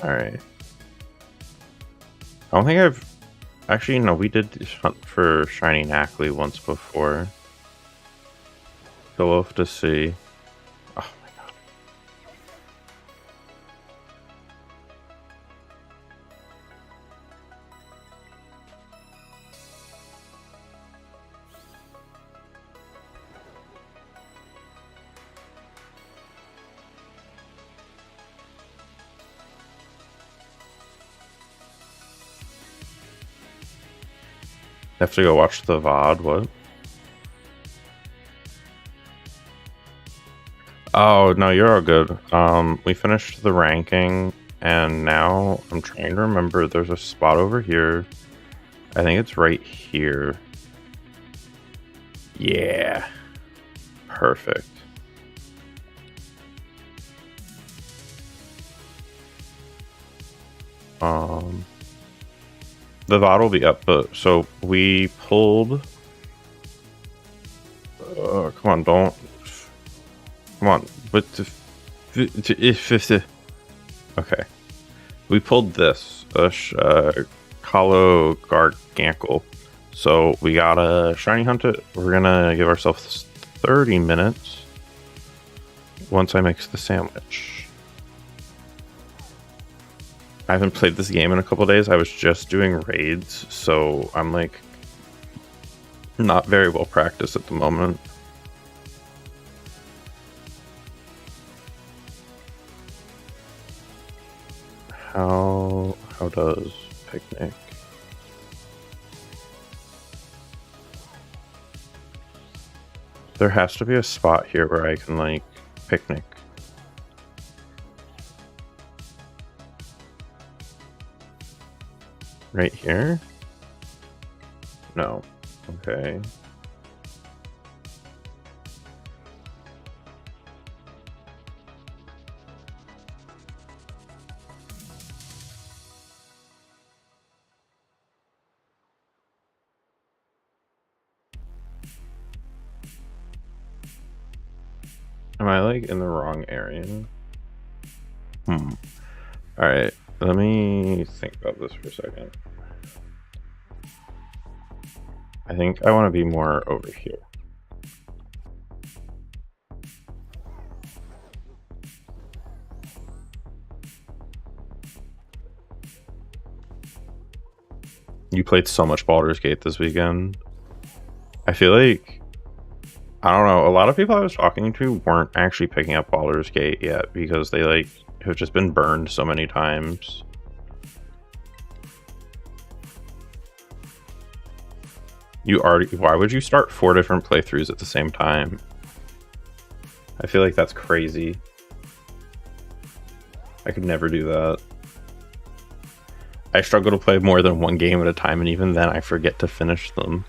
Alright. I don't think I've... Actually, no, we did hunt for shiny Nacli once before. So we'll have to see. Oh my god. I have to go watch the VOD, what? Oh, no, you're all good. We finished the ranking, and now I'm trying to remember, there's a spot over here. I think it's right here. Yeah. Perfect. The VOD will be up, but so we pulled... come on, don't... Come on, but okay. We pulled this, Calo Gargankle. So we gotta shiny hunt it. We're gonna give ourselves 30 minutes once I mix the sandwich. I haven't played this game in a couple days. I was just doing raids, so I'm like not very well practiced at the moment. How does picnic? There has to be a spot here where I can like picnic. Right here? No. Okay. Am I like in the wrong area? Alright, let me think about this for a second. I think I want to be more over here. You played so much Baldur's Gate this weekend. I feel like, I don't know, a lot of people I was talking to weren't actually picking up Baldur's Gate yet because they like have just been burned so many times. Why would you start 4 different playthroughs at the same time? I feel like that's crazy. I could never do that. I struggle to play more than one game at a time, and even then I forget to finish them.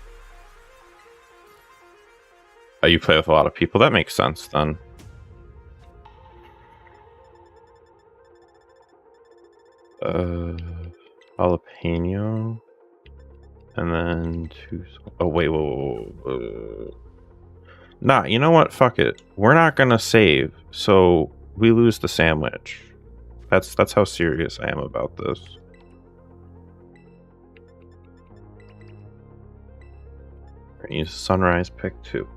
Oh, you play with a lot of people? That makes sense then. Jalapeno. And then 2... Oh, wait, whoa. Nah, you know what? Fuck it. We're not gonna save, so we lose the sandwich. That's how serious I am about this. We're gonna use Sunrise pick 2.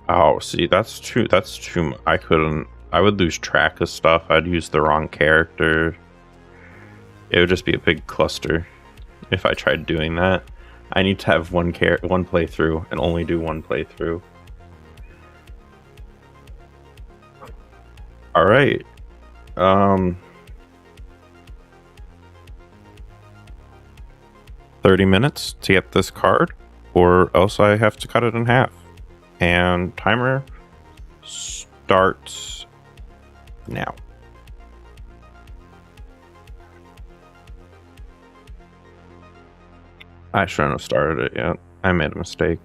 Oh, see, that's too much. I would lose track of stuff. I'd use the wrong character. It would just be a big cluster if I tried doing that. I need to have one playthrough and only do one playthrough. All right. 30 minutes to get this card, or else I have to cut it in half. And timer starts now. I shouldn't have started it yet. I made a mistake.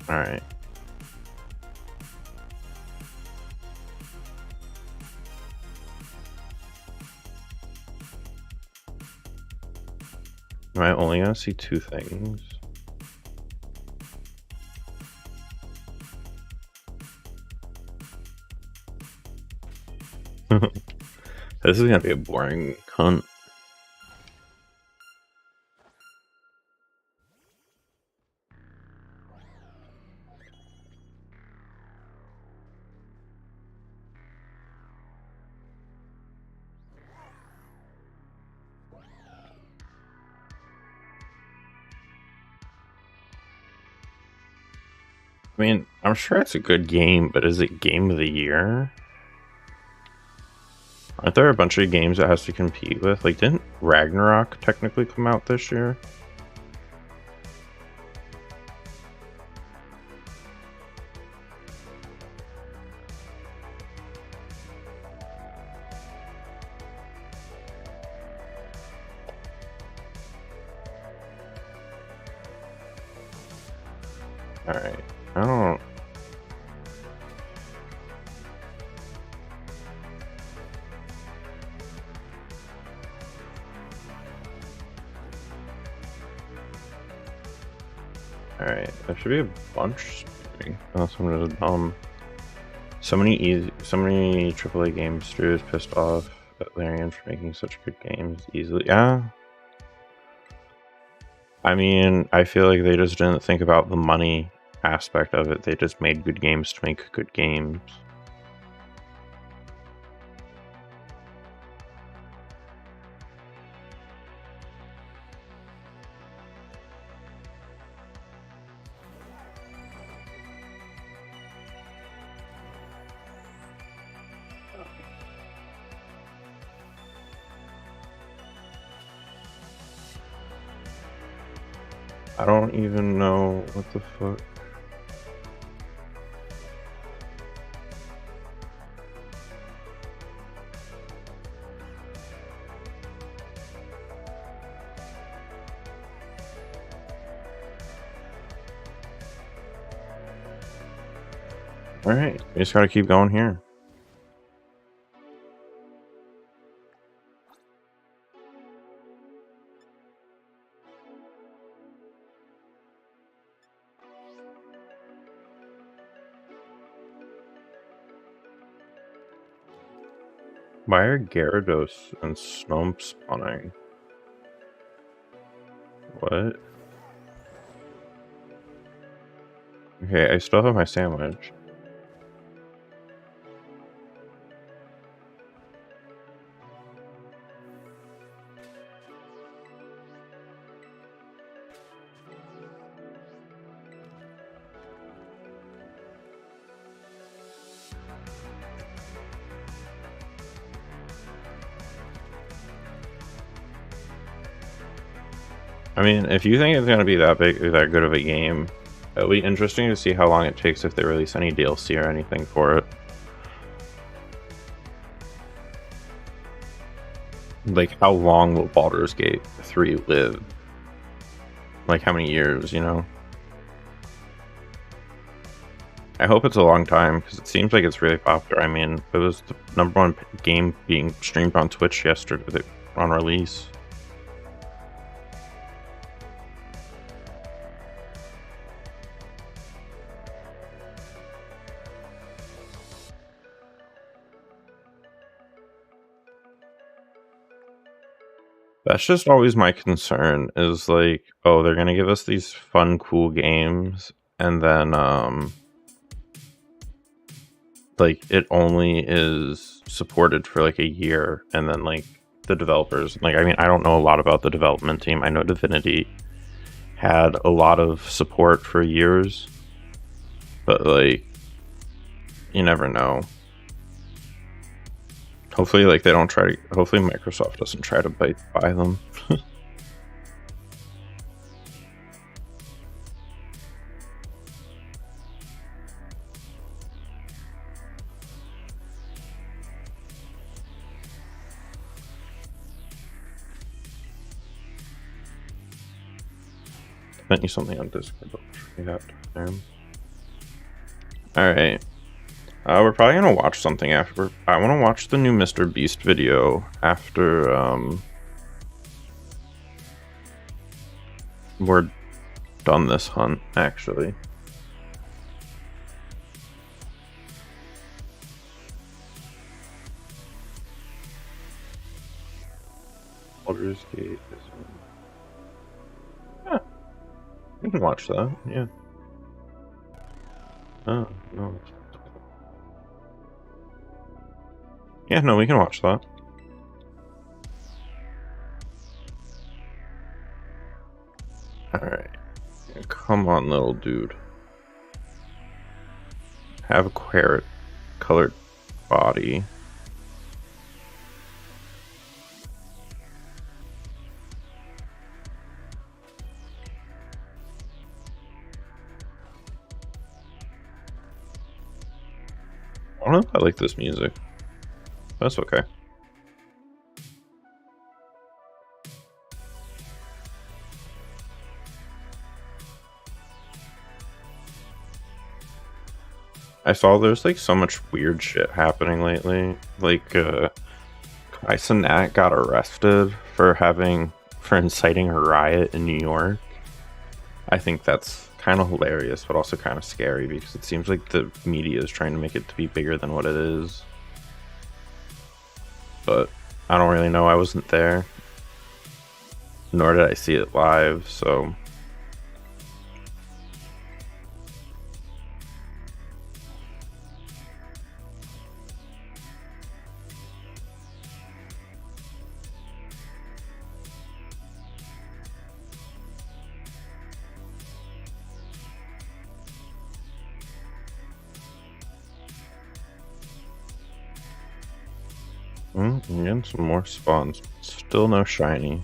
All right. Am I only gonna see 2 things? This is gonna be a boring hunt. I mean, I'm sure it's a good game, but is it game of the year? Aren't there a bunch of games it has to compete with? Like, didn't Ragnarok technically come out this year? Alright. I don't... Alright, there should be a bunch. Unless I'm just dumb. So many AAA games. Drew is pissed off at Larian for making such good games easily. Yeah. I mean, I feel like they just didn't think about the money aspect of it. They just made good games to make good games. I don't even know what the fuck. Alright, we just gotta keep going here. Why are Gyarados and Snomp spawning? What? Okay, I still have my sandwich. I mean, if you think it's going to be that big, that good of a game, it'll be interesting to see how long it takes if they release any DLC or anything for it. Like, how long will Baldur's Gate 3 live? Like, how many years, you know? I hope it's a long time, because it seems like it's really popular. I mean, it was the #1 game being streamed on Twitch yesterday on release. That's just always my concern, is like, oh, they're gonna give us these fun, cool games, and then, like, it only is supported for, like, a year, and then, like, the developers, like, I mean, I don't know a lot about the development team. I know Divinity had a lot of support for years, but, like, you never know. Hopefully, like, they don't try to, hopefully Microsoft doesn't try to buy them. Sent you something on Discord. Alright. We're probably gonna watch something after. I want to watch the new Mr. Beast video after we're done this hunt, actually. Baldur's Gate. Yeah, we can watch that. Yeah. Oh no. Yeah, no, we can watch that. Alright. Come on, little dude. Have a carrot colored body. I don't know if I like this music. That's okay. I saw there's like so much weird shit happening lately. Like, Kai Nat got arrested for inciting a riot in New York. I think that's kind of hilarious, but also kind of scary, because it seems like the media is trying to make it to be bigger than what it is. But I don't really know. I wasn't there, nor did I see it live, so. Again, some more spawns. Still no shiny.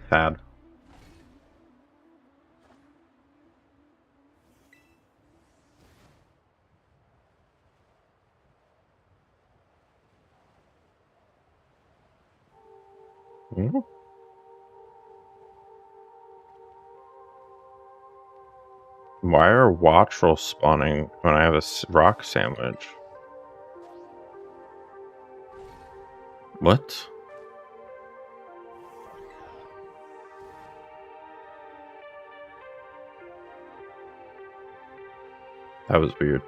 Sad. Hmm? Why are Wattrel spawning when I have a rock sandwich? What? That was weird.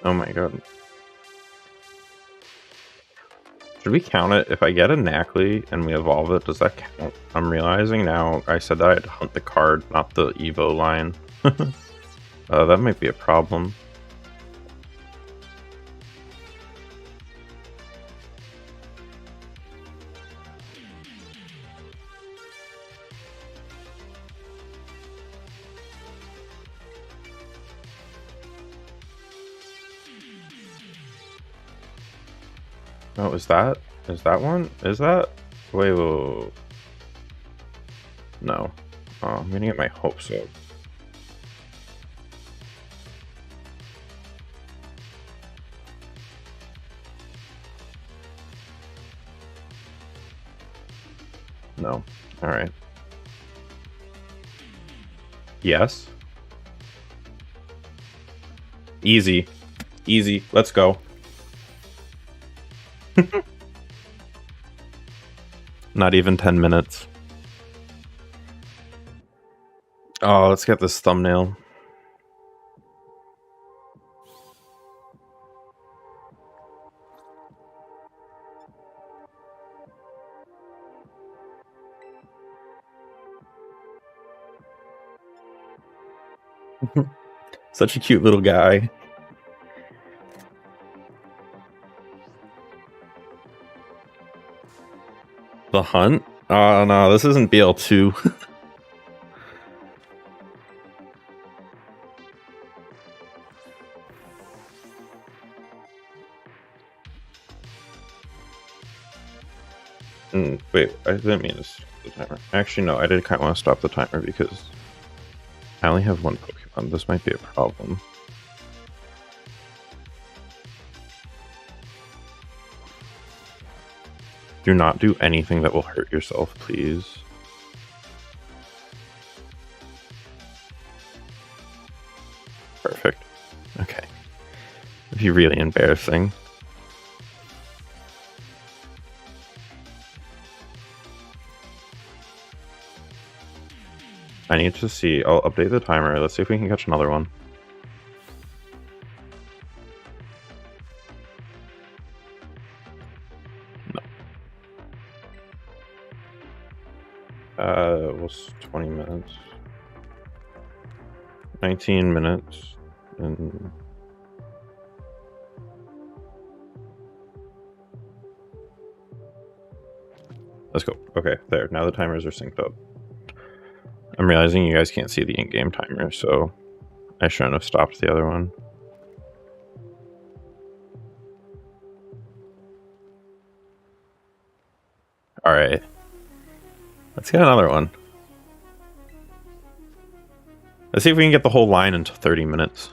Oh my god. Should we count it? If I get a Nacli and we evolve it, does that count? I'm realizing now I said that I'd hunt the card, not the Evo line. That might be a problem. Oh, is that one? Is that? Wait. No. Oh, I'm gonna get my hopes up. No. Alright. Yes. Easy. Easy. Let's go. Not even 10 minutes. Oh, let's get this thumbnail. Such a cute little guy. The hunt? Oh no, this isn't BL2. Wait, I didn't mean to stop the timer. Actually, no, I did kind of want to stop the timer because I only have one Pokemon. This might be a problem. Do not do anything that will hurt yourself, please. Perfect. Okay. It'd be really embarrassing. I need to see. I'll update the timer. Let's see if we can catch another one. No. It was 20 minutes. 19 minutes. And let's go. Okay, there. Now the timers are synced up. I'm realizing you guys can't see the in-game timer, so I shouldn't have stopped the other one. Alright. Let's get another one. Let's see if we can get the whole line into 30 minutes.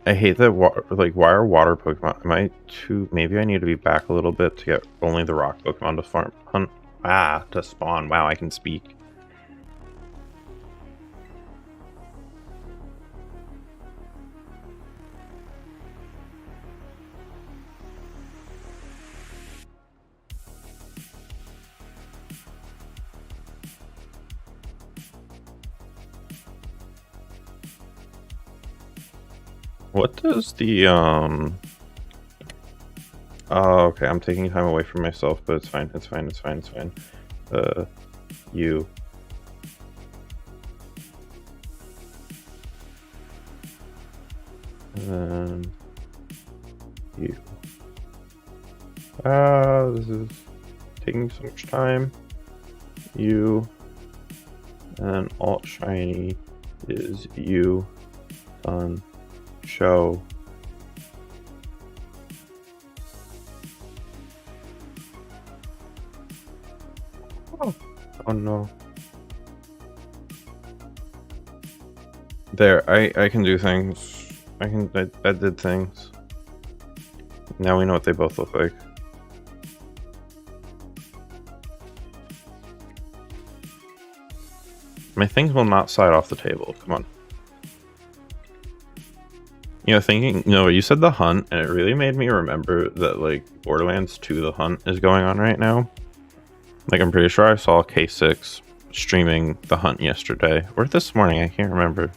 I hate that, like, why are water Pokemon? Am I too... Maybe I need to be back a little bit to get only the rock Pokemon to hunt. To spawn. Wow, I can speak. What does the, Oh, okay, I'm taking time away from myself, but it's fine, it's fine, it's fine, it's fine. You. And then... you. This is taking so much time. You. And alt shiny is you. Done. Show. Oh no. There, I can do things. I did things. Now we know what they both look like. My things will not slide off the table. Come on. Thinking, you said The Hunt, and it really made me remember that, like, Borderlands 2 The Hunt is going on right now. Like, I'm pretty sure I saw K6 streaming The Hunt yesterday, or this morning, I can't remember.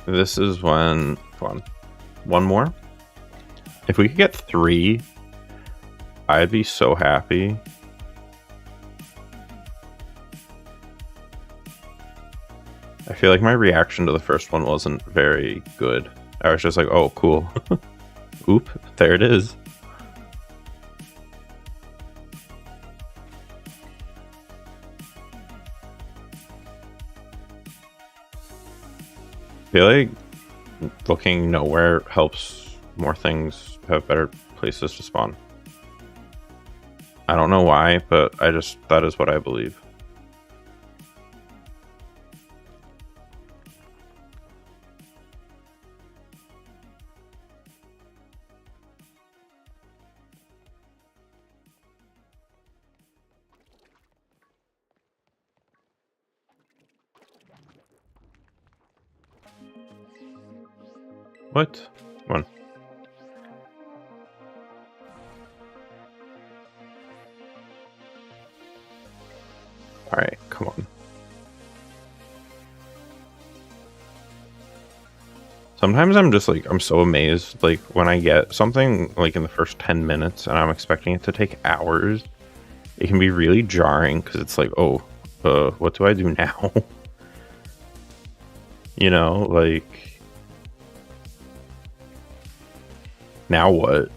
This is when... Come on. One more? If we could get 3, I'd be so happy. I feel like my reaction to the first one wasn't very good. I was just like, oh, cool. Oop, there it is. I feel like looking nowhere helps more things have better places to spawn. I don't know why, but that is what I believe. What? One. Alright, come on. Sometimes I'm just like, I'm so amazed, like, when I get something, like, in the first 10 minutes, and I'm expecting it to take hours, it can be really jarring, because it's like, oh, what do I do now? Like... Now what?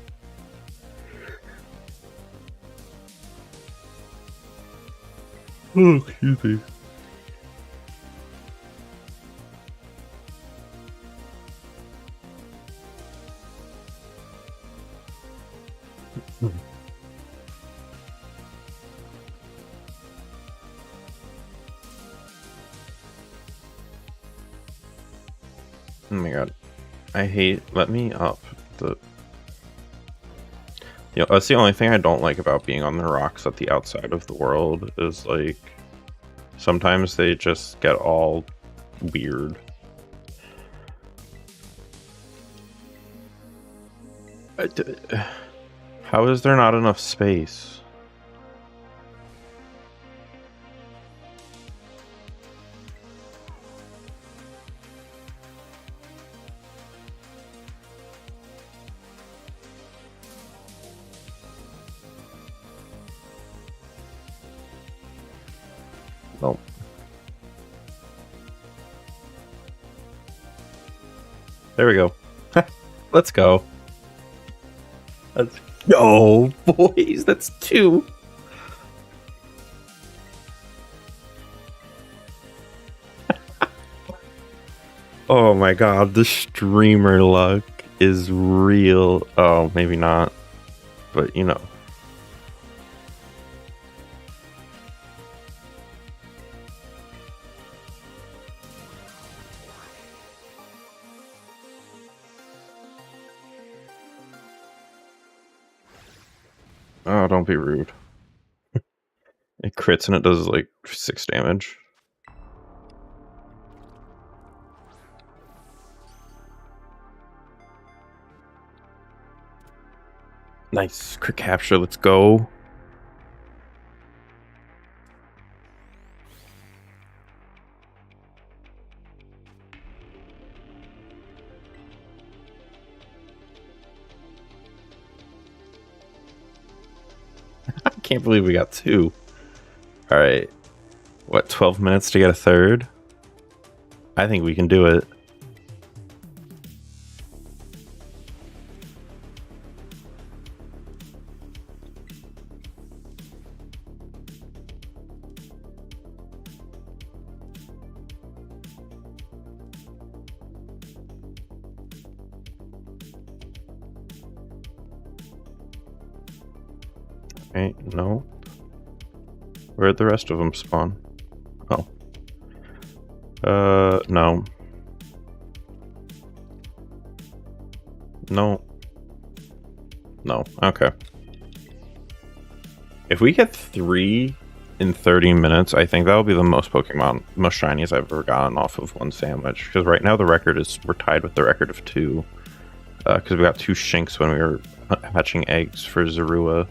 Oh, excuse me. Oh my god. I hate... Let me up the... that's the only thing I don't like about being on the rocks at the outside of the world, is, like, sometimes they just get all weird. How is there not enough space? Nope. There we go. Let's go. Let's go, boys. That's 2. Oh my god, the streamer luck is real. Oh, maybe not. But, Oh, don't be rude. It crits and it does, like, 6 damage. Nice. Crit capture, let's go. I can't believe we got 2. Alright. What, 12 minutes to get a 3rd? I think we can do it. No. Where'd the rest of them spawn? Oh. No. No. No. Okay. If we get 3 in 30 minutes, I think that'll be the most Pokemon, most shinies I've ever gotten off of one sandwich. Because right now the record is, we're tied with the record of 2. Because we got 2 Shinx when we were hatching eggs for Zorua.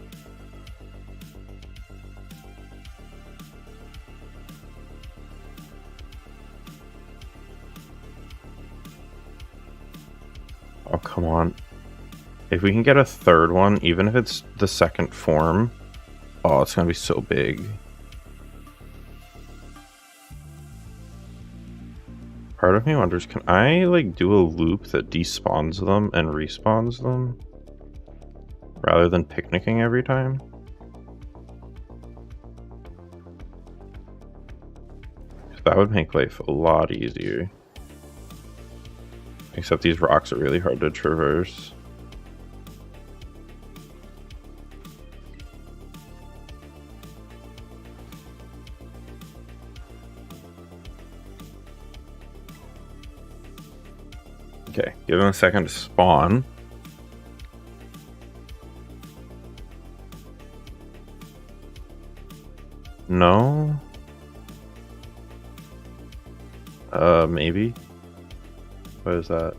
Oh, come on. If we can get a 3rd one, even if it's the 2nd form, oh, it's gonna be so big. Part of me wonders, can I, like, do a loop that despawns them and respawns them? Rather than picnicking every time? That would make life a lot easier. Except these rocks are really hard to traverse. Okay, give them a second to spawn. No? Maybe? What is that?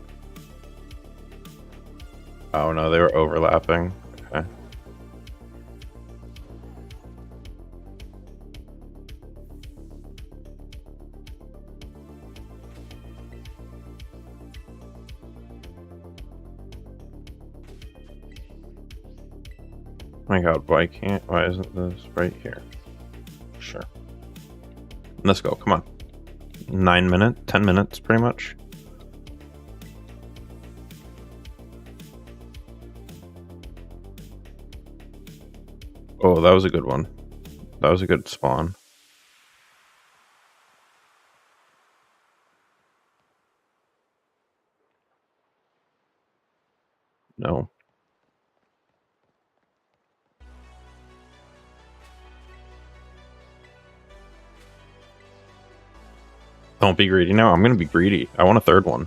Oh no, they were overlapping. Okay. My god, why isn't this right here? Sure. Let's go, come on. 9 minutes, 10 minutes, pretty much. Oh, that was a good one. That was a good spawn. No. Don't be greedy now. I'm gonna be greedy. I want a 3rd one.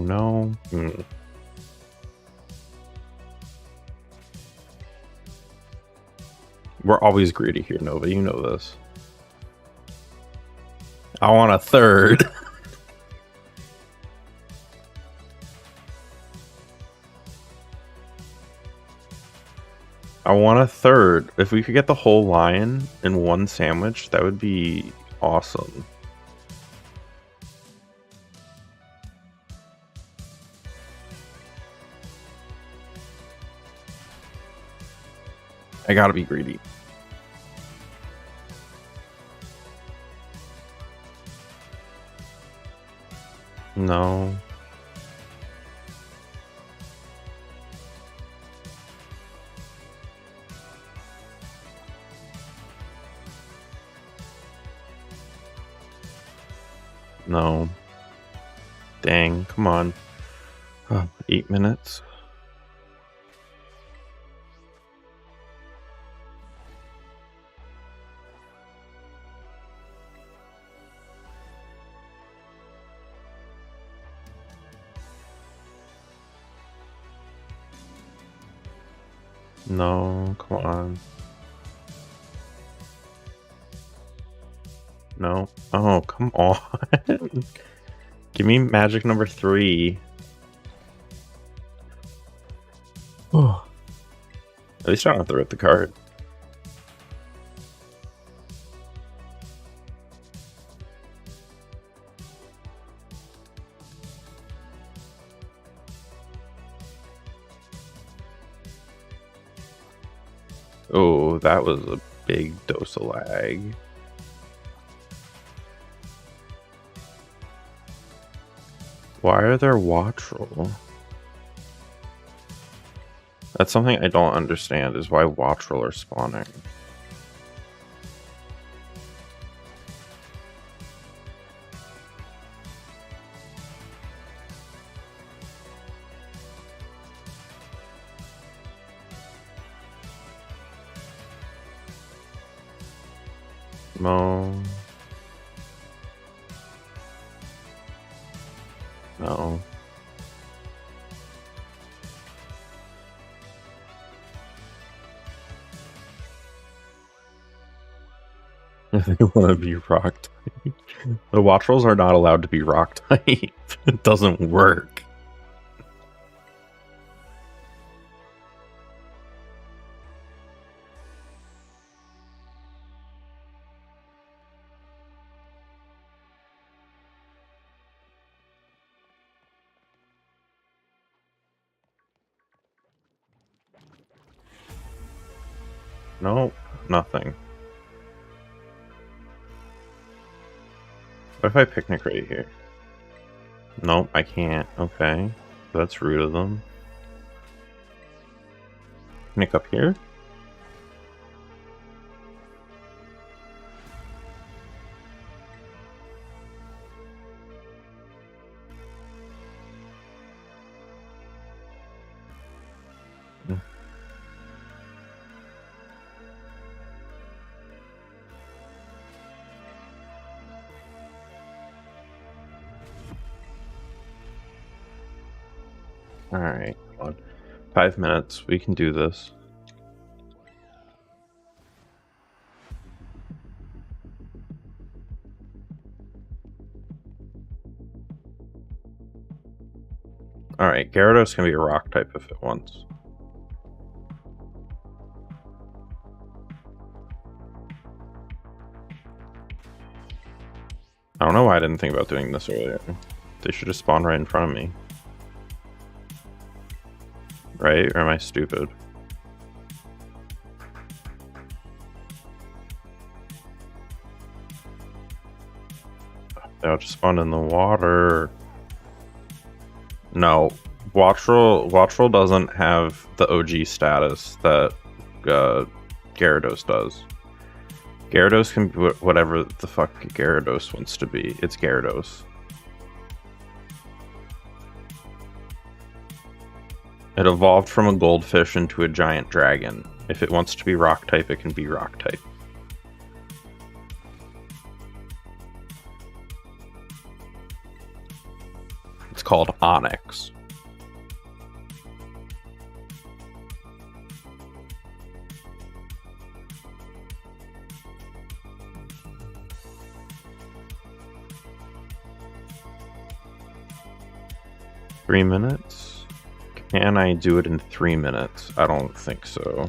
No. We're always greedy here, Nova. You know this. I want a 3rd. I want a 3rd. If we could get the whole line in one sandwich, that would be awesome. I gotta be greedy. No. No. Dang, come on. 8 minutes. No, come on. No. Oh, come on. Give me magic number 3. Oh. At least I don't have to rip the card. Oh, that was a big dose of lag. Why are there Wattrel? That's something I don't understand, is why Wattrel are spawning. Mo. No. They want to be rock type. The Wattrels are not allowed to be rock type. It doesn't work. Nope, nothing. What if I picnic right here? Nope, I can't. Okay. That's rude of them. Picnic up here? Alright, come on. 5 minutes. We can do this. Alright, Gyarados can be a rock type if it wants. I don't know why I didn't think about doing this earlier. They should have spawned right in front of me. Right? Or am I stupid? They all just spawned in the water. No. Wattrel doesn't have the OG status that Gyarados does. Gyarados can be whatever the fuck Gyarados wants to be. It's Gyarados. It evolved from a goldfish into a giant dragon. If it wants to be rock type, it can be rock type. It's called Onix. Three minutes? Can I do it in 3 minutes? I don't think so.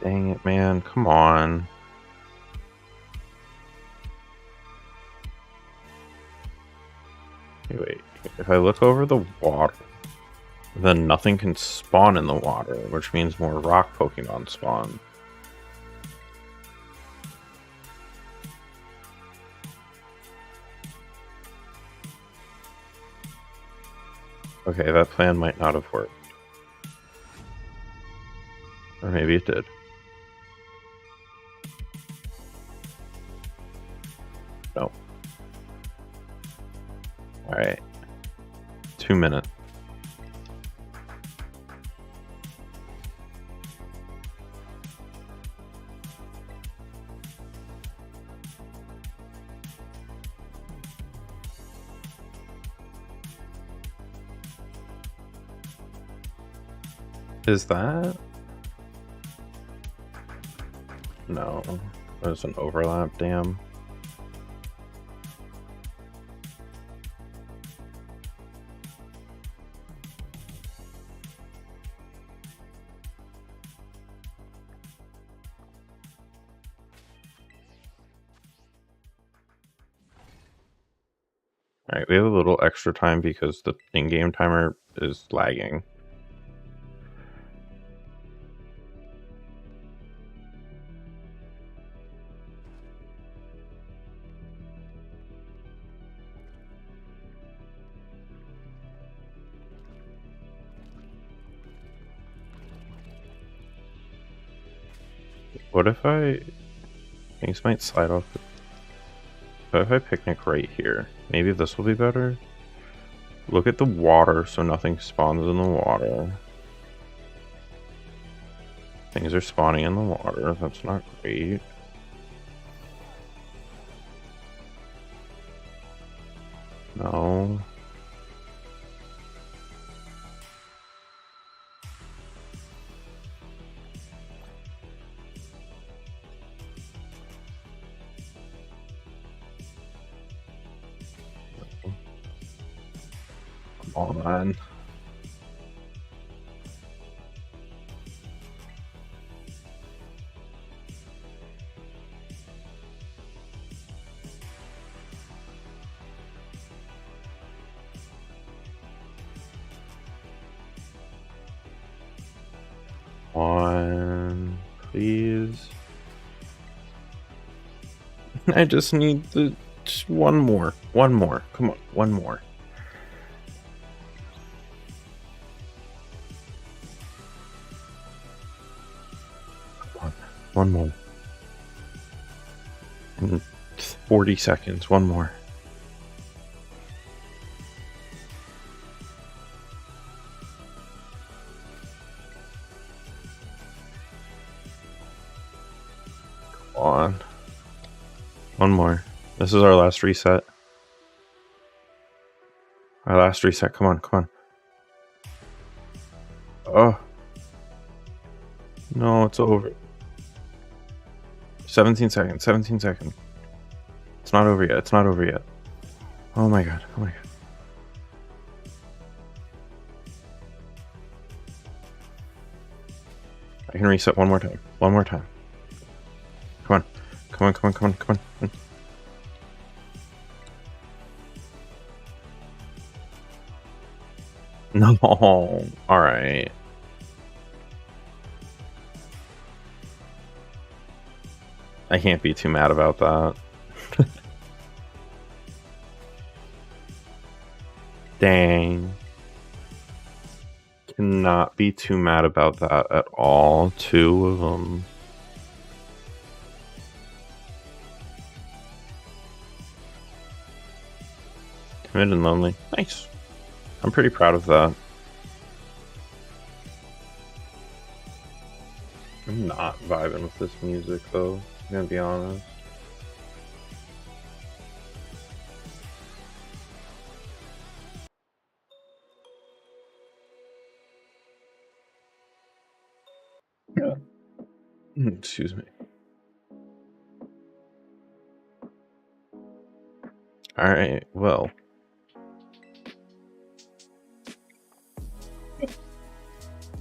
Dang it, man. Come on. Wait. If I look over the water, then nothing can spawn in the water, which means more rock Pokemon spawn. Okay, that plan might not have worked. Or maybe it did. No. Alright. 2 minutes. Is that? No. There's an overlap, damn. Alright, we have a little extra time because the in-game timer is lagging. What if things might slide off? But if I picnic right here, maybe this will be better. Look at the water so nothing spawns in the water. Things are spawning in the water. That's not great. No. Come on. One, please. I just need just one more. One more. Come on, one more. Come on, one more. In 40 seconds, one more. Come on. One more. This is our last reset. Our last reset. Come on, come on. Oh. No, it's over. 17 seconds. 17 seconds. It's not over yet. It's not over yet. Oh my god. Oh my god. I can reset one more time. One more time. Come on. Come on, come on, come on, come on. No. Alright. I can't be too mad about that. Dang. Cannot be too mad about that at all. Two of them. Timid and lonely. Nice. I'm pretty proud of that. I'm not vibing with this music though, I'm gonna be honest. Yeah. Excuse me. Alright, well.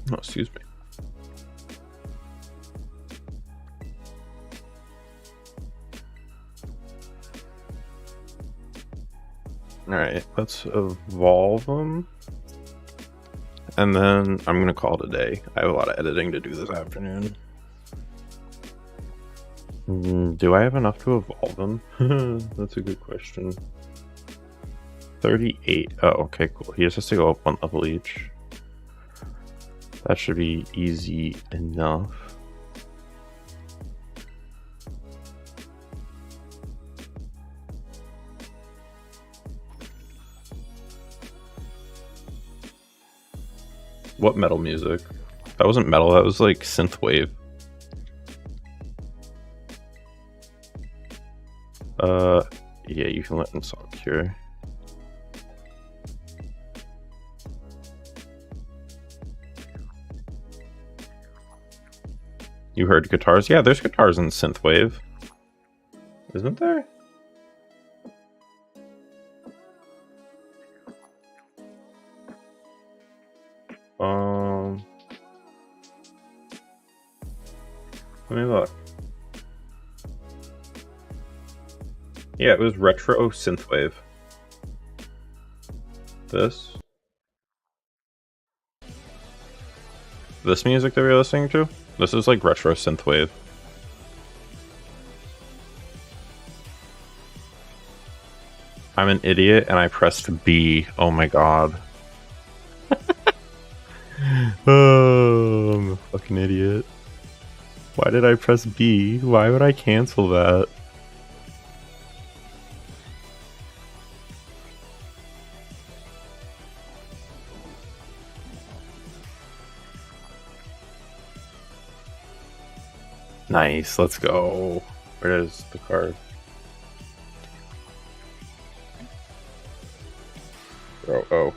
Oh, excuse me. Alright, let's evolve them. And then I'm gonna call it a day. I have a lot of editing to do this afternoon. Do I have enough to evolve them? That's a good question. 38. Oh, okay, cool. He just has to go up one level each. That should be easy enough. What metal music? That wasn't metal, that was like synthwave. Yeah, you can let him talk here. You heard guitars? Yeah, there's guitars in synthwave. Isn't there? Let me look. Yeah, it was retro synthwave. This music that we're listening to? This is like retro synthwave. I'm an idiot and I pressed B. Oh my god. Oh, I'm a fucking idiot. Why did I press B? Why would I cancel that? Nice, let's go. Where is the card? Oh.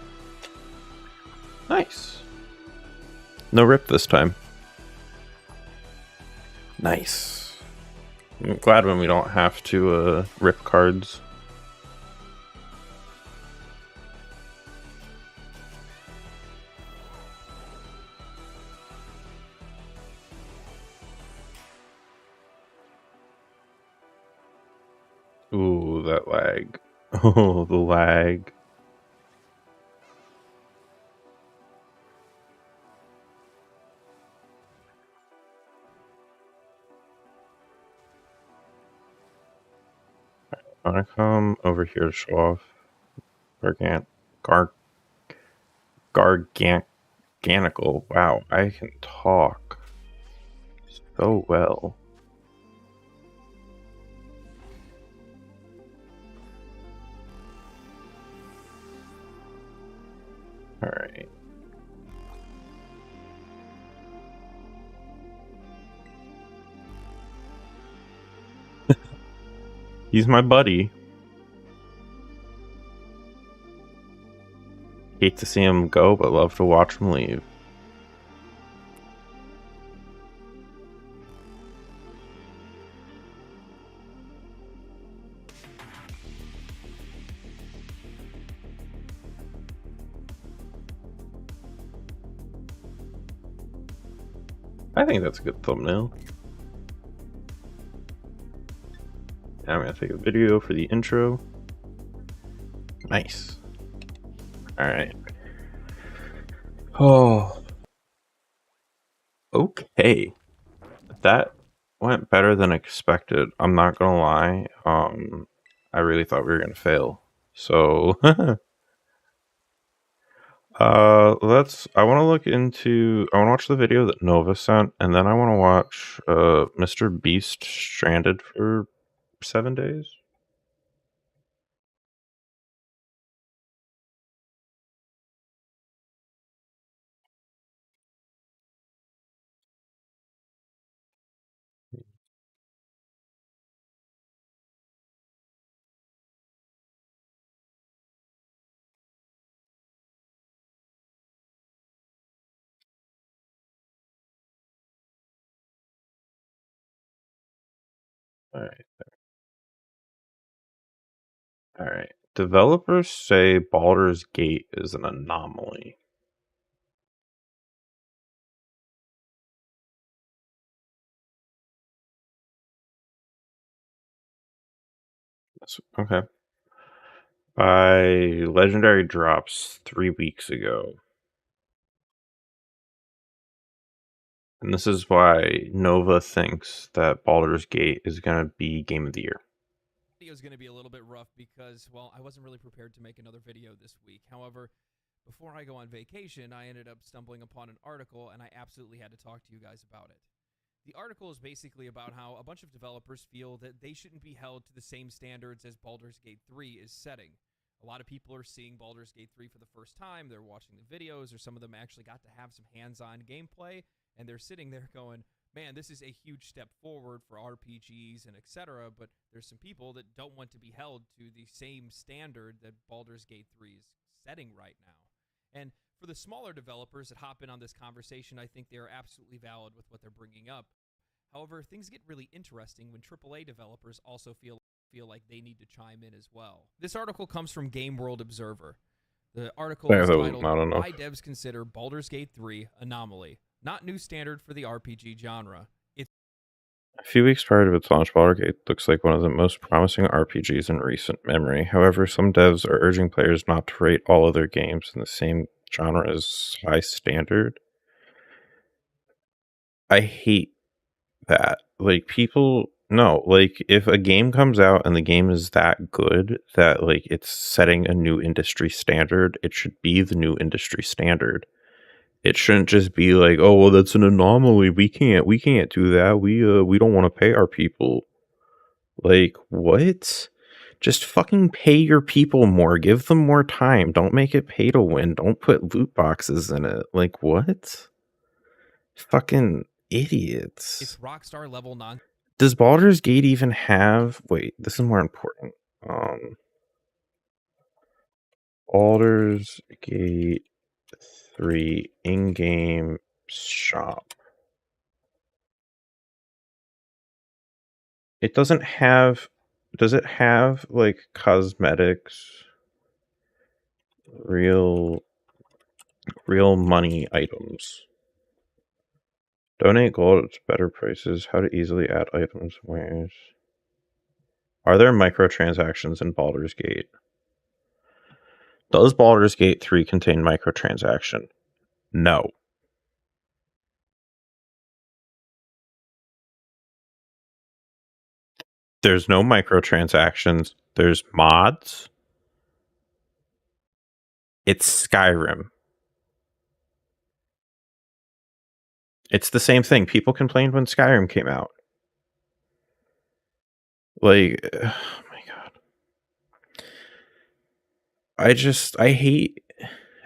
Nice. No rip this time. Nice. I'm glad when we don't have to rip cards. Ooh, that lag. Oh, the lag. I want to come over here to show off Garganical. Wow, I can talk so well. Alright. He's my buddy. Hate to see him go, but love to watch him leave. I think that's a good thumbnail. Now I'm gonna take a video for the intro. Nice. Alright. Oh. Okay. That went better than expected. I'm not gonna lie. I really thought we were gonna fail. So I wanna watch the video that Nova sent, and then I wanna watch Mr. Beast Stranded for 7 days. Alright. Alright. Developers say Baldur's Gate is an anomaly. Okay. By Legendary drops 3 weeks ago. And this is why Nova thinks that Baldur's Gate is going to be Game of the Year. Video is going to be a little bit rough because, well, I wasn't really prepared to make another video this week. However, before I go on vacation, I ended up stumbling upon an article, and I absolutely had to talk to you guys about it. The article is basically about how a bunch of developers feel that they shouldn't be held to the same standards as Baldur's Gate 3 is setting. A lot of people are seeing Baldur's Gate 3 for the first time. They're watching the videos, or some of them actually got to have some hands-on gameplay, and they're sitting there going, man, this is a huge step forward for RPGs and etc., but there's some people that don't want to be held to the same standard that Baldur's Gate 3 is setting right now. And for the smaller developers that hop in on this conversation, I think they are absolutely valid with what they're bringing up. However, things get really interesting when AAA developers also feel like they need to chime in as well. This article comes from Game World Observer. The article is titled, Why Devs Consider Baldur's Gate 3 Anomaly. Not new standard for the RPG genre. A few weeks prior to its launch, Baldur's Gate looks like one of the most promising RPGs in recent memory. However, some devs are urging players not to rate all other games in the same genre as high standard. I hate that. Like, people... No, like, if a game comes out and the game is that good that, like, it's setting a new industry standard, it should be the new industry standard. It shouldn't just be like, oh well, that's an anomaly. We can't do that. We don't want to pay our people. Like, what? Just fucking pay your people more. Give them more time. Don't make it pay to win. Don't put loot boxes in it. Like, what? Fucking idiots. It's Rockstar level non. Does Baldur's Gate even have... Wait, this is more important. Baldur's Gate 3 in-game shop. It doesn't have... Does it have, like, cosmetics? Real money items. Donate gold at better prices. How to easily add items. Where's... Are there microtransactions in Baldur's Gate? Does Baldur's Gate 3 contain microtransaction? No. There's no microtransactions. There's mods. It's Skyrim. It's the same thing. People complained when Skyrim came out. Like, oh my god. I hate...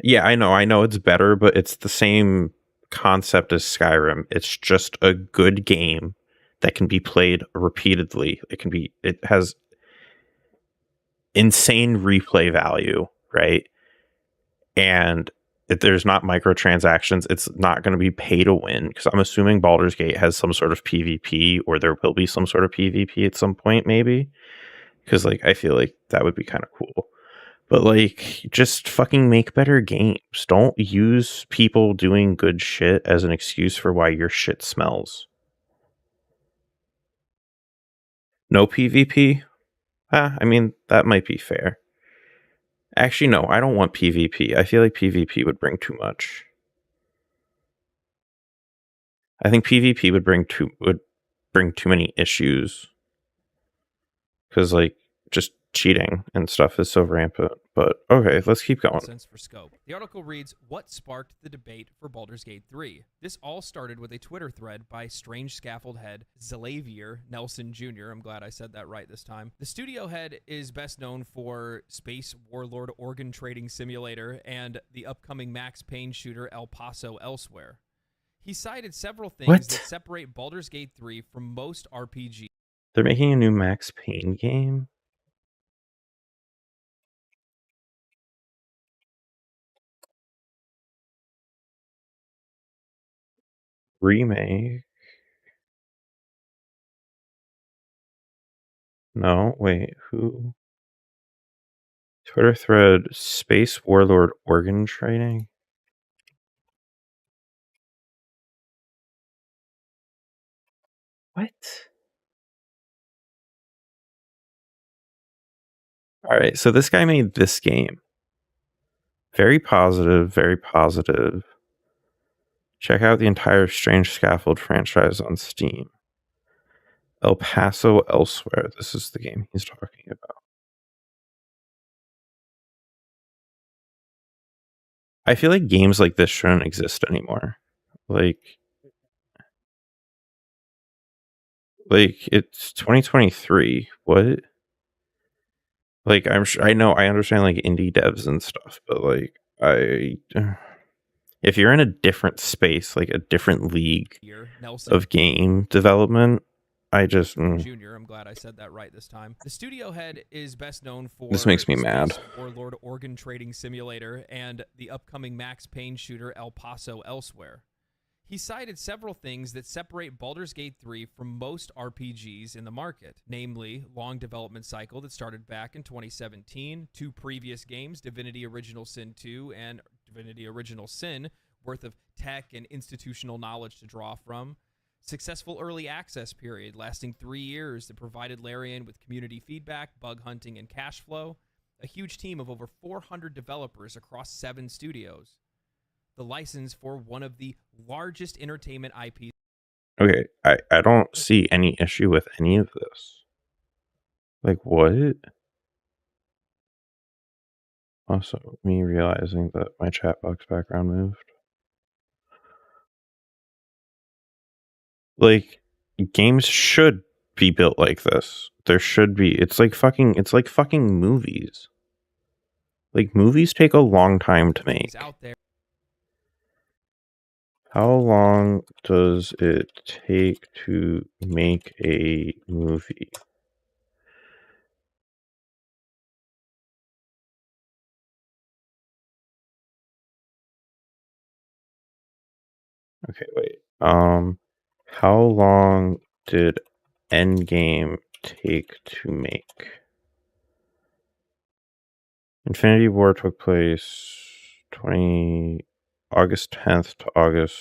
Yeah, I know it's better, but it's the same concept as Skyrim. It's just a good game that can be played repeatedly. It has insane replay value, right? And if there's not microtransactions, it's not going to be pay to win, because I'm assuming Baldur's Gate has some sort of PvP, or there will be some sort of PvP at some point, maybe. Because, like, I feel like that would be kind of cool. But, like, just fucking make better games. Don't use people doing good shit as an excuse for why your shit smells. No PvP? I mean, that might be fair. Actually, no, I don't want PvP. I feel like PvP would bring too much. I think PvP would bring too many issues. Because, like, just cheating and stuff is so rampant. But okay, let's keep going. Sense for scope. The article reads, "What sparked the debate for Baldur's Gate 3?" This all started with a Twitter thread by Strange Scaffold head Xalavier Nelson Jr. I'm glad I said that right this time. The studio head is best known for Space Warlord Organ Trading Simulator and the upcoming Max Payne shooter El Paso Elsewhere. He cited several things that separate Baldur's Gate 3 from most RPGs. They're making a new Max Payne game? Remake? No, wait, who? Twitter thread, Space Warlord Organ Trading? What? Alright, so this guy made this game. Very positive, very positive. Check out the entire Strange Scaffold franchise on Steam. El Paso Elsewhere. This is the game he's talking about. I feel like games like this shouldn't exist anymore. Like it's 2023. What? Like, I know, I understand, like, indie devs and stuff, but, like, if you're in a different space, like a different league of game development, Junior, I'm glad I said that right this time. The studio head is best known for this makes me mad. Warlord Organ Trading Simulator and the upcoming Max Payne shooter El Paso Elsewhere. He cited several things that separate Baldur's Gate 3 from most RPGs in the market, namely long development cycle that started back in 2017, 2 previous games, Divinity Original Sin 2 and Divinity Original Sin, worth of tech and institutional knowledge to draw from, successful early access period lasting 3 years that provided Larian with community feedback, bug hunting, and cash flow, a huge team of over 400 developers across 7 studios, the license for one of the largest entertainment IPs. Okay, I don't see any issue with any of this. Like, what? Also, me realizing that my chat box background moved. Like, games should be built like this. There should be. It's like fucking movies. Like, movies take a long time to make. Out there. How long does it take to make a movie? Okay, wait. How long did Endgame take to make? Infinity War took place August 10th to August.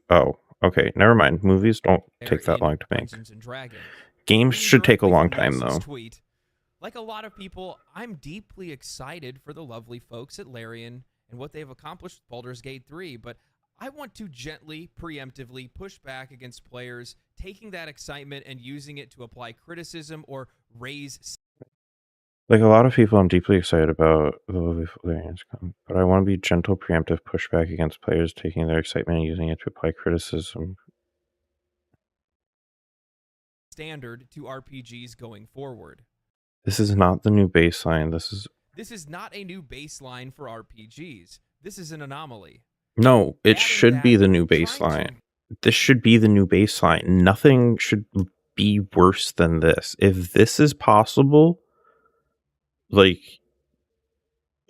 Oh, okay. Never mind. Movies don't take that long to make. Games should take a long time, though. Tweet. Like a lot of people, I'm deeply excited for the lovely folks at Larian and what they've accomplished with Baldur's Gate 3, but I want to gently, preemptively push back against players taking that excitement and using it to apply criticism or raise. Like a lot of people, I'm deeply excited about the lovely Larian's come, but I want to be gentle, preemptive pushback against players taking their excitement and using it to apply criticism. Standard to RPGs going forward. This is not the new baseline. This is not a new baseline for RPGs. This is an anomaly. No, it should be the new baseline. This should be the new baseline. Nothing should be worse than this. If this is possible, like,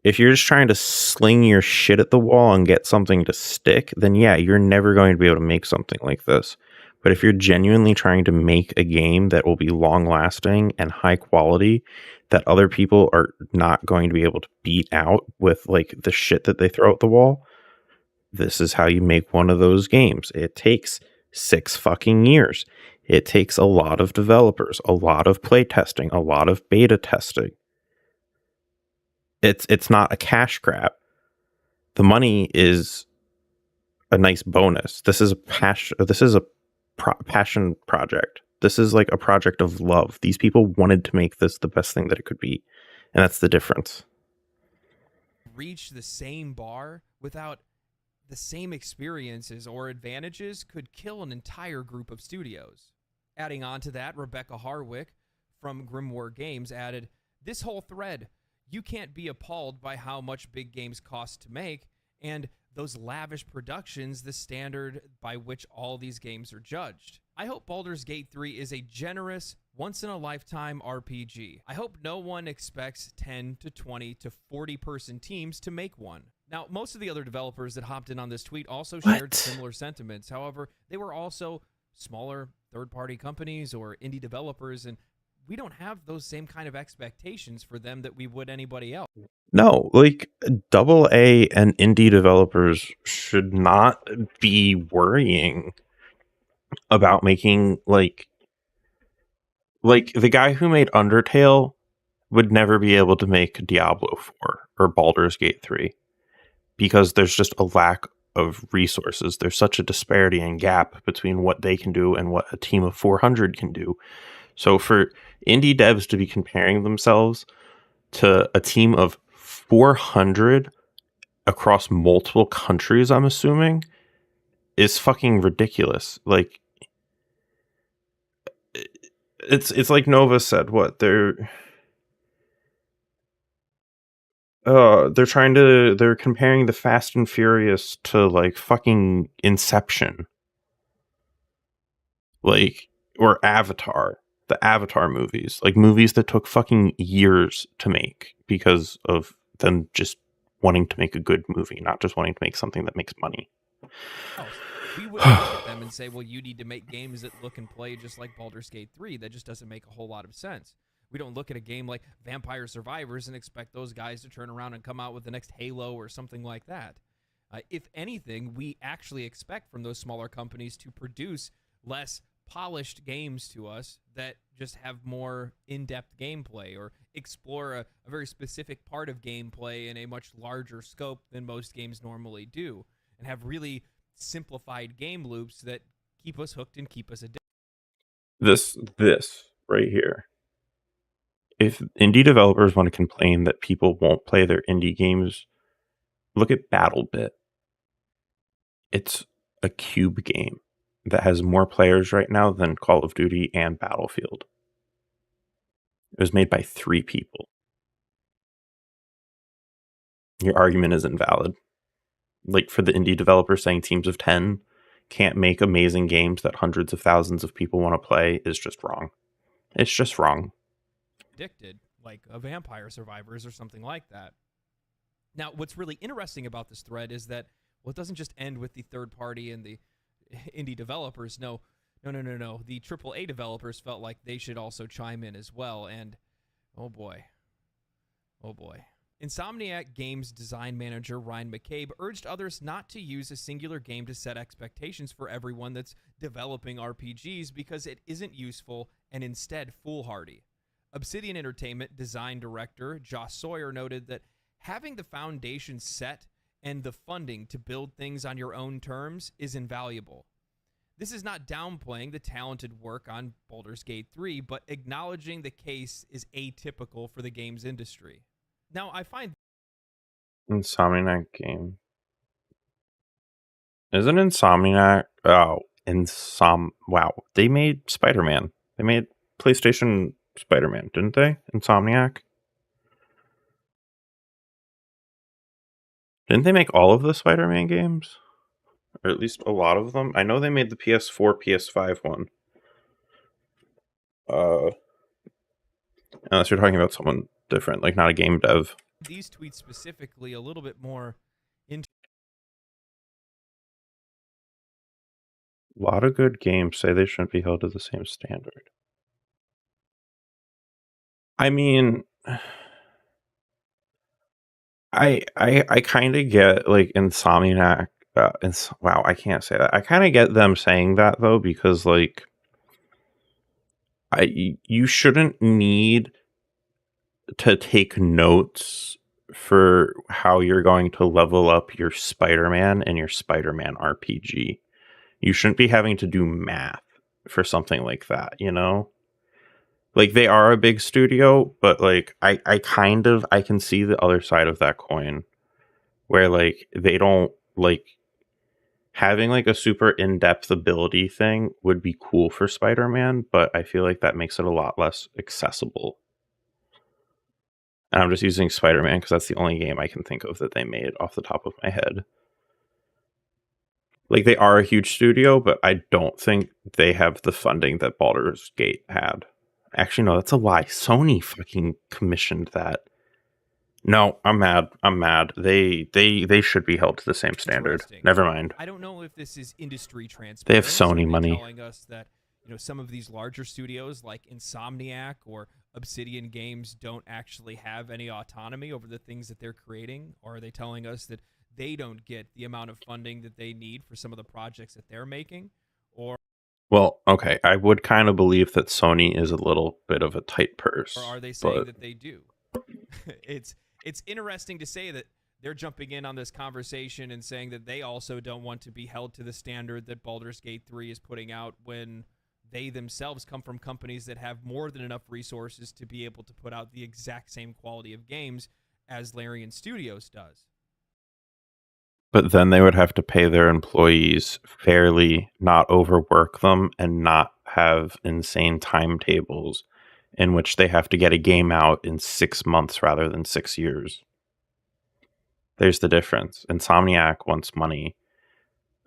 if you're just trying to sling your shit at the wall and get something to stick, then yeah, you're never going to be able to make something like this. But if you're genuinely trying to make a game that will be long lasting and high quality, that other people are not going to be able to beat out with like the shit that they throw at the wall, this is how you make one of those games. It takes 6 fucking years. It takes a lot of developers, a lot of play testing, a lot of beta testing. It's not a cash grab. The money is a nice bonus. This is a passion project. This is like a project of love. These people wanted to make this the best thing that it could be, and that's the difference. Reach the same bar without the same experiences or advantages could kill an entire group of studios. Adding on to that, Rebecca Harwick from Grimoire Games added, "This whole thread, you can't be appalled by how much big games cost to make, and those lavish productions, the standard by which all these games are judged. I hope Baldur's Gate 3 is a generous, once-in-a-lifetime RPG. I hope no one expects 10 to 20 to 40-person teams to make one." Now, most of the other developers that hopped in on this tweet also shared similar sentiments. However, they were also smaller third-party companies or indie developers, and we don't have those same kind of expectations for them that we would anybody else. No, like AA and indie developers should not be worrying about making like the guy who made Undertale would never be able to make Diablo 4 or Baldur's Gate 3 because there's just a lack of resources. There's such a disparity and gap between what they can do and what a team of 400 can do. So for indie devs to be comparing themselves to a team of 400 across multiple countries, I'm assuming, is fucking ridiculous. Like, it's like Nova said, what they're comparing the Fast and Furious to like fucking Inception, like, or Avatar, the Avatar movies, like movies that took fucking years to make because of them just wanting to make a good movie, not just wanting to make something that makes money. We would look at them and say, well, you need to make games that look and play just like Baldur's Gate 3. That just doesn't make a whole lot of sense. We don't look at a game like Vampire Survivors and expect those guys to turn around and come out with the next Halo or something like that. If anything, we actually expect from those smaller companies to produce less polished games to us that just have more in-depth gameplay or explore a very specific part of gameplay in a much larger scope than most games normally do, and have really simplified game loops that keep us hooked and keep us addicted. This right here. If indie developers want to complain that people won't play their indie games, look at BattleBit. It's a cube game. that has more players right now than Call of Duty and Battlefield. It was made by 3 people. Your argument is invalid. Like, for the indie developer saying teams of 10 can't make amazing games that hundreds of thousands of people want to play is just wrong. It's just wrong. Addicted, like a Vampire Survivors or something like that. Now, what's really interesting about this thread is that, well, it doesn't just end with the third party and the indie developers. No. The AAA developers felt like they should also chime in as well. And oh boy. Insomniac Games design manager Ryan McCabe urged others not to use a singular game to set expectations for everyone that's developing RPGs because it isn't useful and instead foolhardy. Obsidian Entertainment design director Josh Sawyer noted that having the foundation set and the funding to build things on your own terms is invaluable. This is not downplaying the talented work on Baldur's Gate 3, but acknowledging the case is atypical for the games industry. Now, I find Insomniac game. Isn't Insomniac... Oh, wow. They made Spider-Man. They made PlayStation Spider-Man, didn't they? Insomniac? Didn't they make all of the Spider-Man games? Or at least a lot of them? I know they made the PS4, PS5 one. Unless you're talking about someone different, like not a game dev. These tweets specifically a little bit more into... A lot of good games say they shouldn't be held to the same standard. I mean... I kind of get, like, Insomniac... wow, I can't say that. I kind of get them saying that, though, because, like... you shouldn't need to take notes for how you're going to level up your Spider-Man and your Spider-Man RPG. You shouldn't be having to do math for something like that, you know? Like, they are a big studio, but, like, I can see the other side of that coin, where, like, they don't, like, having, like, a super in-depth ability thing would be cool for Spider-Man, but I feel like that makes it a lot less accessible. And I'm just using Spider-Man because that's the only game I can think of that they made off the top of my head. Like, they are a huge studio, but I don't think they have the funding that Baldur's Gate had. Actually, no, that's a lie. Sony fucking commissioned that. No, I'm mad. They should be held to the same standard. Never mind. I don't know if this is industry transparency. They have Sony money telling us that, you know, some of these larger studios like Insomniac or Obsidian Games don't actually have any autonomy over the things that they're creating, or are they telling us that they don't get the amount of funding that they need for some of the projects that they're making? Or well, okay, I would kind of believe that Sony is a little bit of a tight purse. Or are they saying that they do? It's interesting to say that they're jumping in on this conversation and saying that they also don't want to be held to the standard that Baldur's Gate 3 is putting out, when they themselves come from companies that have more than enough resources to be able to put out the exact same quality of games as Larian Studios does. But then they would have to pay their employees fairly, not overwork them, and not have insane timetables in which they have to get a game out in 6 months rather than 6 years. There's the difference. Insomniac wants money.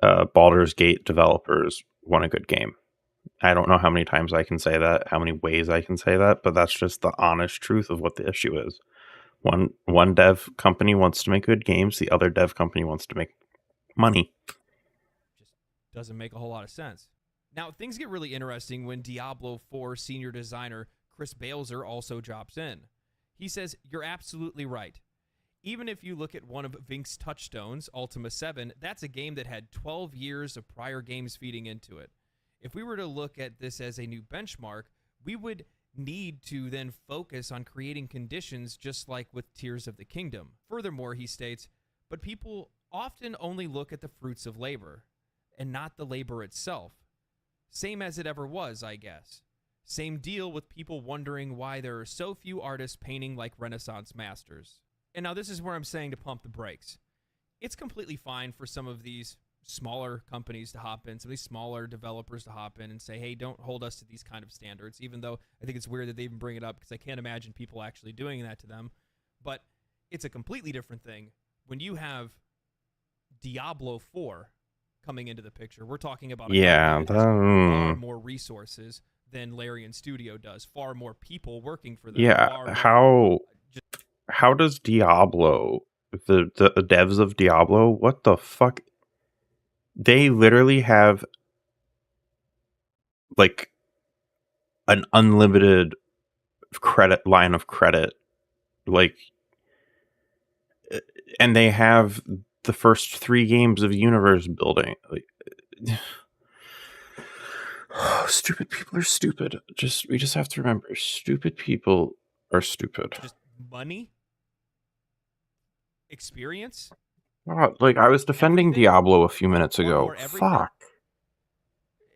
Baldur's Gate developers want a good game. I don't know how many times I can say that, how many ways I can say that, but that's just the honest truth of what the issue is. One dev company wants to make good games, the other dev company wants to make money. Just doesn't make a whole lot of sense. Now, things get really interesting when Diablo 4 senior designer Chris Balzer also drops in. He says, "You're absolutely right. Even if you look at one of Vink's touchstones, Ultima 7, that's a game that had 12 years of prior games feeding into it. If we were to look at this as a new benchmark, we would need to then focus on creating conditions just like with Tears of the Kingdom." Furthermore, he states, "But people often only look at the fruits of labor and not the labor itself. Same as it ever was, I guess. Same deal with people wondering why there are so few artists painting like Renaissance masters." And now this is where I'm saying to pump the brakes. It's completely fine for some of these smaller companies to hop in, some of these smaller developers to hop in and say, hey, don't hold us to these kind of standards, even though I think it's weird that they even bring it up because I can't imagine people actually doing that to them. But it's a completely different thing when you have Diablo 4 coming into the picture. We're talking about a company that has far more resources than Larian Studio does, far more people working for them. Yeah, how does Diablo, the devs of Diablo, what the fuck? They literally have like an unlimited line of credit, like, and they have the first 3 games of universe building. Like, stupid people are stupid. We just have to remember, stupid people are stupid. Just money, experience. Oh, like I was defending Diablo a few minutes ago. Fuck.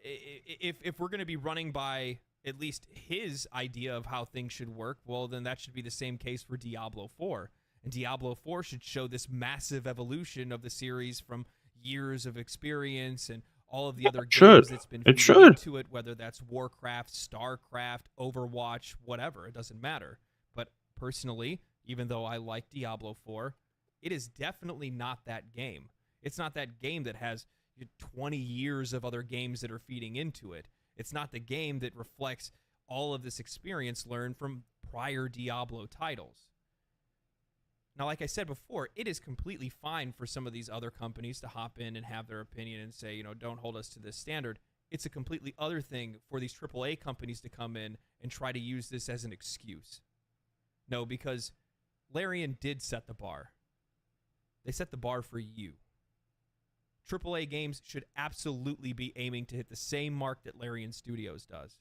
If we're going to be running by at least his idea of how things should work, well, then that should be the same case for Diablo 4. And Diablo 4 should show this massive evolution of the series from years of experience and all of the other games that's been feeding into it, whether that's Warcraft, StarCraft, Overwatch, whatever. It doesn't matter. But personally, even though I like Diablo 4, it is definitely not that game. It's not that game that has 20 years of other games that are feeding into it. It's not the game that reflects all of this experience learned from prior Diablo titles. Now, like I said before, it is completely fine for some of these other companies to hop in and have their opinion and say, don't hold us to this standard. It's a completely other thing for these AAA companies to come in and try to use this as an excuse. No, because Larian did set the bar. They set the bar for you. AAA games should absolutely be aiming to hit the same mark that Larian Studios does.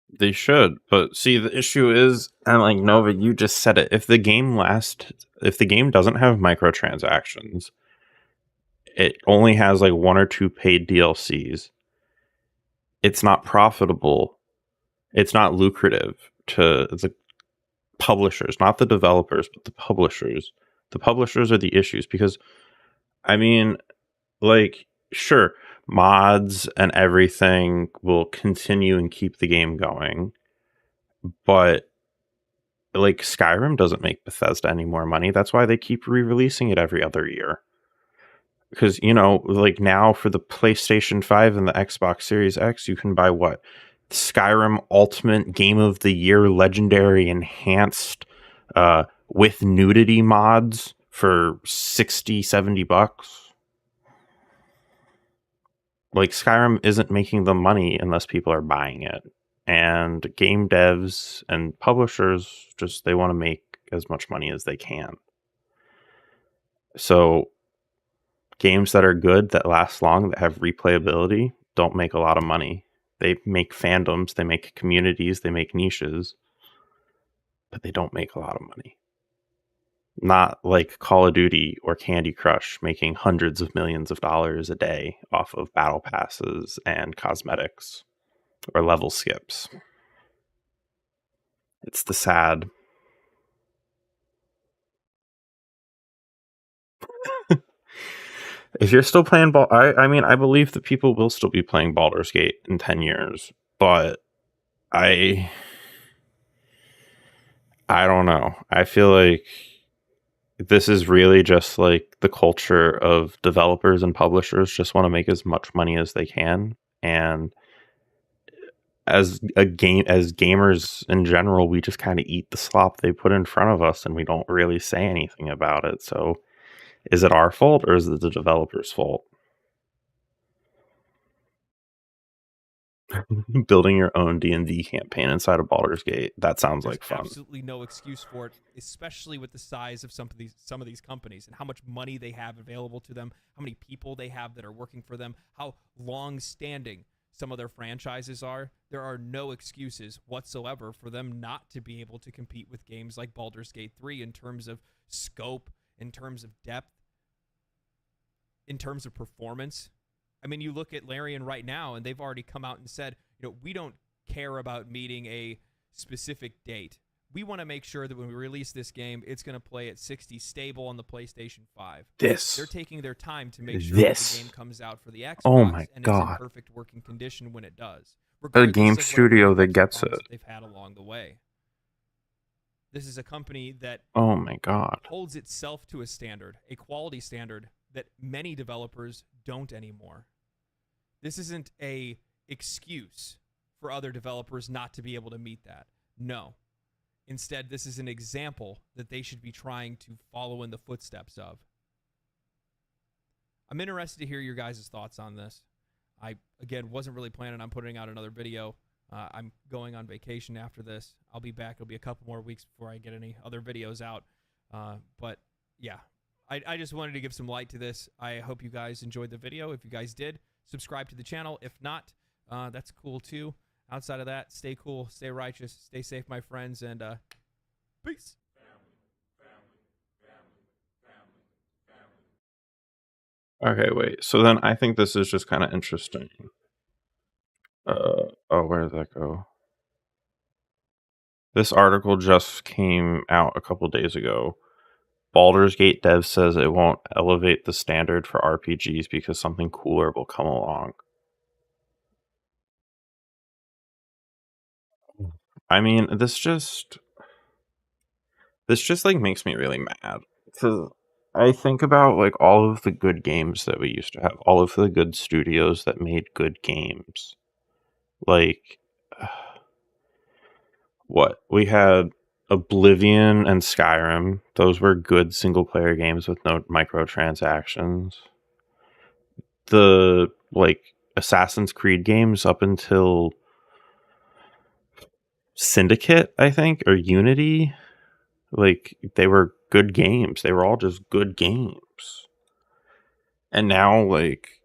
They should, but see, the issue is, and like Nova, you just said it. If the game doesn't have microtransactions, it only has like 1 or 2 paid DLCs. It's not profitable. It's not lucrative to the publishers, not the developers, but the publishers. The publishers are the issues because, I mean, like, sure, mods and everything will continue and keep the game going, but like Skyrim doesn't make Bethesda any more money. That's why they keep re-releasing it every other year. Because, like now for the PlayStation 5 and the Xbox Series X, you can buy what? Skyrim Ultimate Game of the Year Legendary Enhanced with nudity mods for $60-$70. Like, Skyrim isn't making them money unless people are buying it. And game devs and publishers they want to make as much money as they can. So games that are good, that last long, that have replayability, don't make a lot of money. They make fandoms, they make communities, they make niches, but they don't make a lot of money. Not like Call of Duty or Candy Crush making hundreds of millions of dollars a day off of battle passes and cosmetics or level skips. It's the sad. If you're still playing I mean, I believe that people will still be playing Baldur's Gate in 10 years, but I don't know. I feel like this is really just like the culture of developers and publishers just want to make as much money as they can, and as gamers in general, we just kind of eat the slop they put in front of us and we don't really say anything about it. So is it our fault or is it the developer's fault? Building your own D&D campaign inside of Baldur's Gate, that sounds like fun. There's absolutely no excuse for it, especially with the size of some of these companies and how much money they have available to them, how many people they have that are working for them, how long-standing some of their franchises are. There are no excuses whatsoever for them not to be able to compete with games like Baldur's Gate 3 in terms of scope, in terms of depth, in terms of performance. I mean, you look at Larian right now, and they've already come out and said, we don't care about meeting a specific date. We want to make sure that when we release this game, it's going to play at 60 stable on the PlayStation 5. This. They're taking their time to make sure that the This. game comes out for the Xbox Oh my and is in God. perfect working condition when it does. A regardless game of whatever studio that hiccups or gets bumps it. they've had along the way. This is a company that Oh my God. holds itself to a standard, a quality standard that many developers don't anymore. This isn't a excuse for other developers not to be able to meet that. No. Instead, this is an example that they should be trying to follow in the footsteps of. I'm interested to hear your guys' thoughts on this. I, again, wasn't really planning on putting out another video. I'm going on vacation after this. I'll be back. It'll be a couple more weeks before I get any other videos out. But, yeah, I just wanted to give some light to this. I hope you guys enjoyed the video. If you guys did, subscribe to the channel. If not, that's cool too. Outside of that, stay cool, stay righteous, stay safe, my friends, and peace. Okay, wait. So then I think this is just kind of interesting. Oh, where did that go? This article just came out a couple days ago. Baldur's Gate dev says it won't elevate the standard for RPGs because something cooler will come along. I mean, this just like makes me really mad because I think about like all of the good games that we used to have, all of the good studios that made good games. Like, what we had Oblivion and Skyrim. Those were good single player games with no microtransactions. The like Assassin's Creed games up until Syndicate, I think, or Unity, like they were good games. They were all just good games. And now like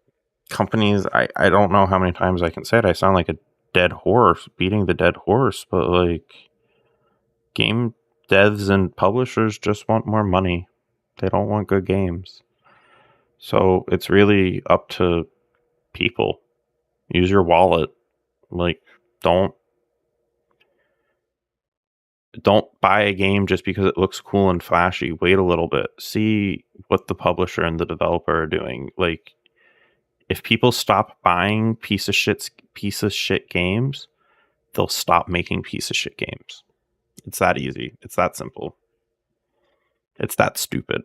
companies, I don't know how many times I can say it. I sound like a dead horse, beating the dead horse, but like game devs and publishers just want more money. They don't want good games. So it's really up to people. Use your wallet. Like, don't buy a game just because it looks cool and flashy. Wait a little bit. See what the publisher and the developer are doing. Like, if people stop buying piece of shit games, they'll stop making piece of shit games. It's that easy. It's that simple. It's that stupid.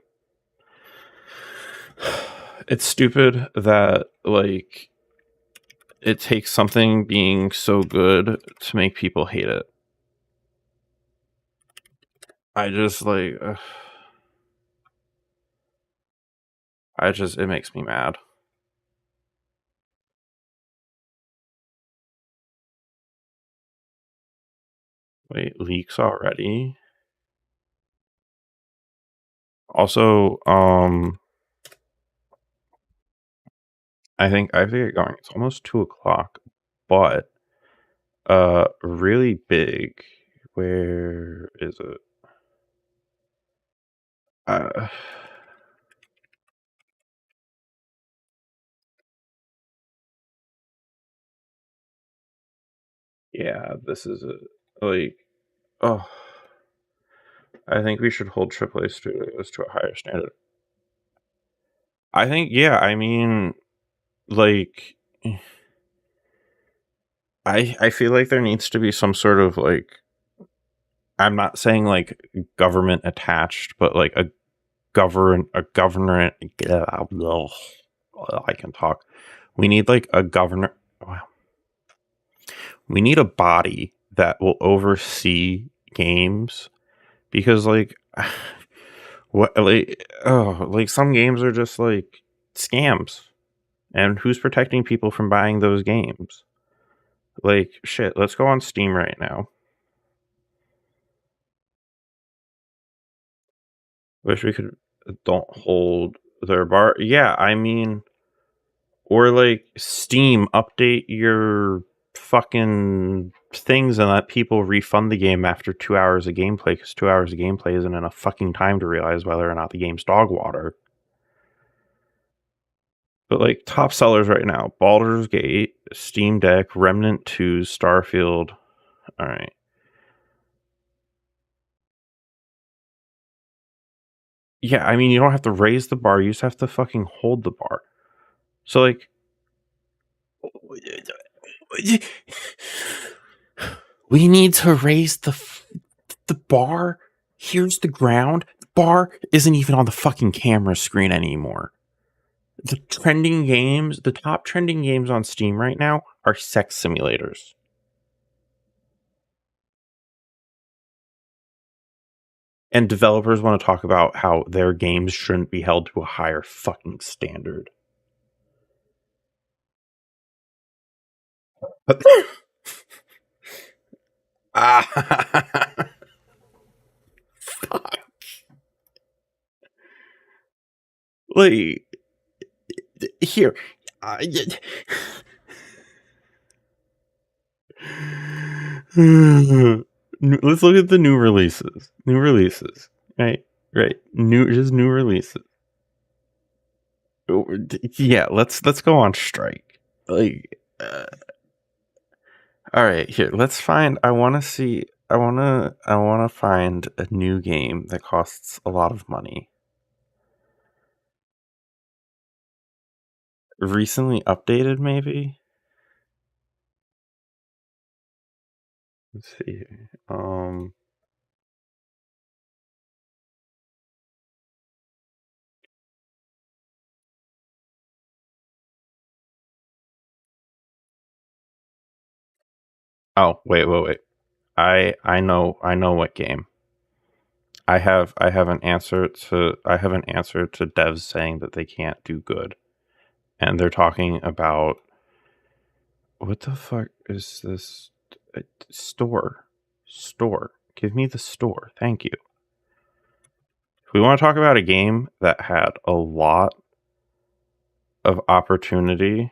It's stupid that like it takes something being so good to make people hate it. I just like it makes me mad. Wait, leaks already? Also, I think I have to get going. It's almost 2:00, but really big. Where is it? Yeah, this is it. Like, oh, I think we should hold AAA studios to a higher standard. I think, yeah, I mean, like, I feel like there needs to be some sort of like, I'm not saying like government attached, but like a governor. I can talk. We need like a governor. We need a body that will oversee games because like what like some games are just like scams, and who's protecting people from buying those games? Like shit, let's go on Steam right now. Wish we could. Don't hold their bar. Yeah, I mean, or like Steam, update your fucking things and let people refund the game after 2 hours of gameplay, because 2 hours of gameplay isn't enough fucking time to realize whether or not the game's dog water. But like top sellers right now: Baldur's Gate, Steam Deck, Remnant 2, Starfield. All right. Yeah, I mean, you don't have to raise the bar. You just have to fucking hold the bar. So, like, we need to raise the bar. Here's the ground. The bar isn't even on the fucking camera screen anymore. The trending games, the top trending games on Steam right now are sex simulators. And developers want to talk about how their games shouldn't be held to a higher fucking standard. Ah, fuck. Like, here. Let's look at the new releases. New releases. Right? Right. New releases. Yeah, let's go on strike. Like, all right, here. Let's find. I want to see. I want to find a new game that costs a lot of money. Recently updated, maybe. Let's see. Oh, wait. I know what game. I have an answer to devs saying that they can't do good. And they're talking about what the fuck is this store? Give me the store. Thank you. If we want to talk about a game that had a lot of opportunity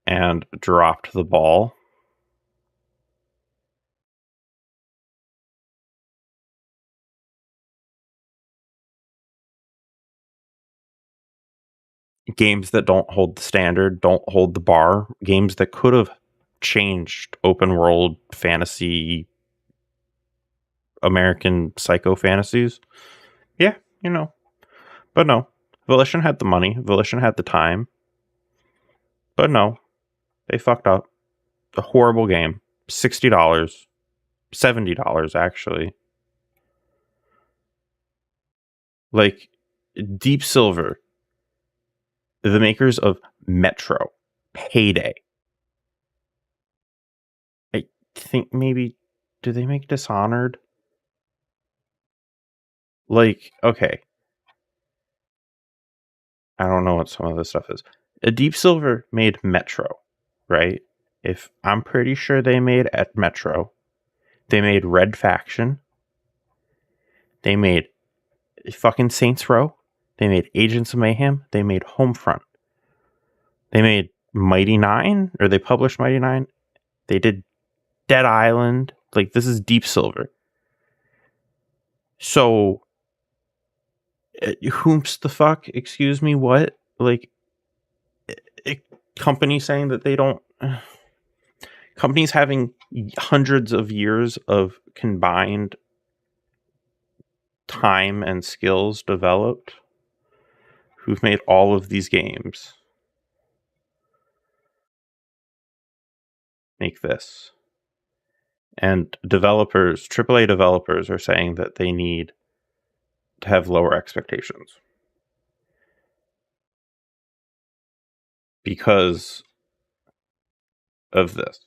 and dropped the ball, games that don't hold the standard, don't hold the bar, games that could have changed open world fantasy, American psycho fantasies. Yeah, but no. Volition had the money, Volition had the time, but no, they fucked up. A horrible game. $60, $70 actually. Like, Deep Silver, the makers of Metro, Payday. I think maybe, do they make Dishonored? Like, okay, I don't know what some of this stuff is. A Deep Silver made Metro, right? If I'm pretty sure they made at Metro, they made Red Faction, they made fucking Saints Row, they made Agents of Mayhem, they made Homefront, they made Mighty Nine, or they published Mighty Nine, they did Dead Island. Like, this is Deep Silver. So, whom's the fuck? Excuse me, what? Like, a company saying that they don't. Companies having hundreds of years of combined time and skills developed, who've made all of these games, make this. And developers, AAA developers, are saying that they need to have lower expectations because of this.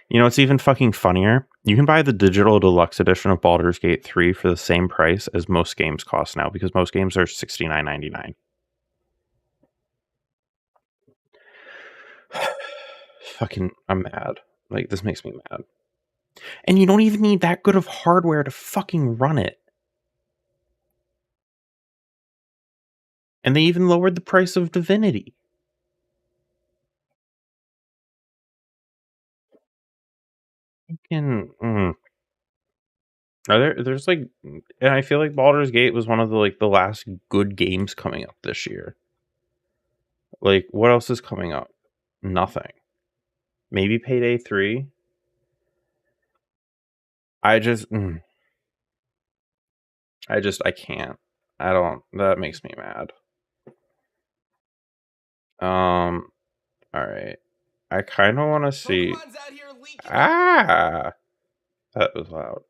You know, it's even fucking funnier. You can buy the digital deluxe edition of Baldur's Gate 3 for the same price as most games cost now, because most games are $69.99. Fucking, I'm mad. Like, this makes me mad. And you don't even need that good of hardware to fucking run it. And they even lowered the price of Divinity. Fucking, there's like, and I feel like Baldur's Gate was one of the last good games coming up this year. Like, what else is coming up? Nothing. Maybe Payday 3. I just, I can't. I don't. That makes me mad. All right. I kind of want to see. Pokemon's out here leaking. Ah, that was loud.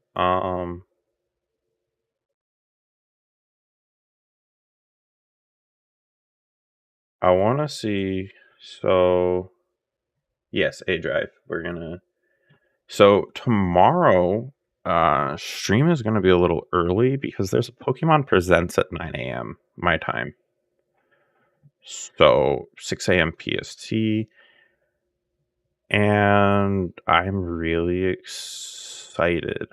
I want to see. So, yes, A Drive. We're gonna. So tomorrow, stream is gonna be a little early because there's a Pokemon Presents at 9 a.m. my time. So 6 a.m. PST, and I'm really excited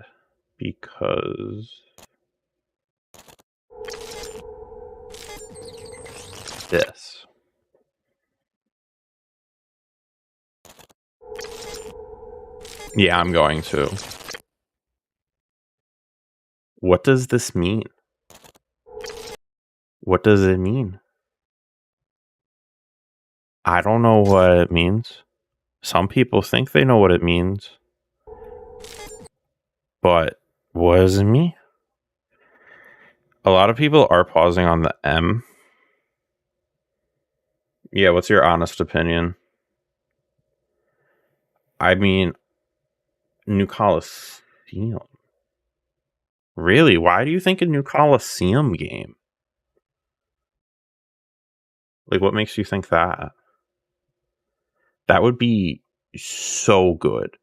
because this. Yeah, I'm going to. What does this mean? What does it mean? I don't know what it means. Some people think they know what it means. But what does it mean? A lot of people are pausing on the M. Yeah, what's your honest opinion? I mean, New Coliseum. Really? Why do you think a New Coliseum game? Like, what makes you think that? That would be so good.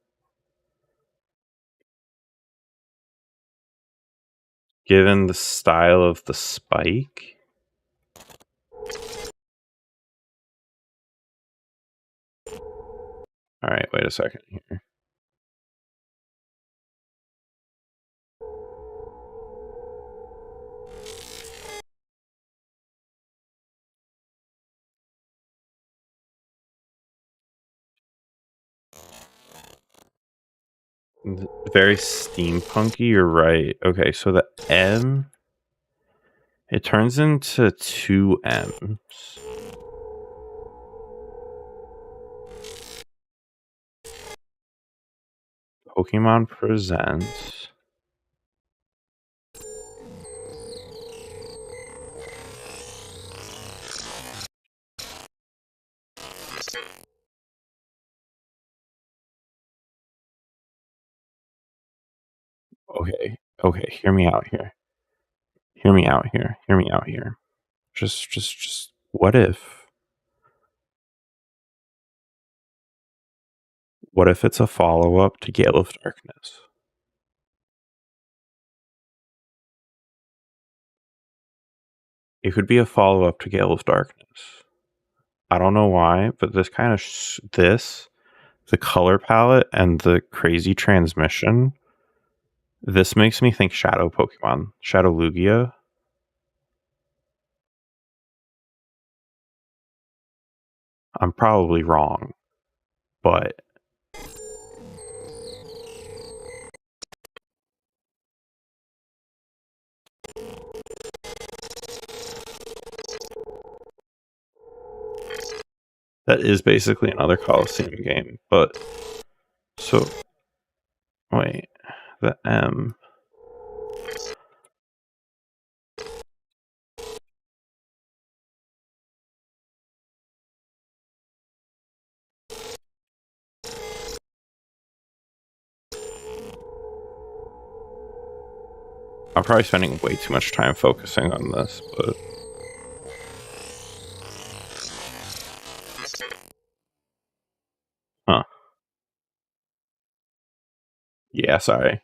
Given the style of the spike. All right, wait a second here. Very steampunky, you're right. Okay, so the M, it turns into two M's. Pokemon Presents. Okay, hear me out here. Hear me out here. Hear me out here. Just what if? What if it's a follow up to Gale of Darkness? It could be a follow up to Gale of Darkness. I don't know why, but this kind of the color palette and the crazy transmission, this makes me think Shadow Pokemon, Shadow Lugia. I'm probably wrong, but that is basically another Coliseum game. But so wait, the M. I'm probably spending way too much time focusing on this, but huh. Yeah, sorry.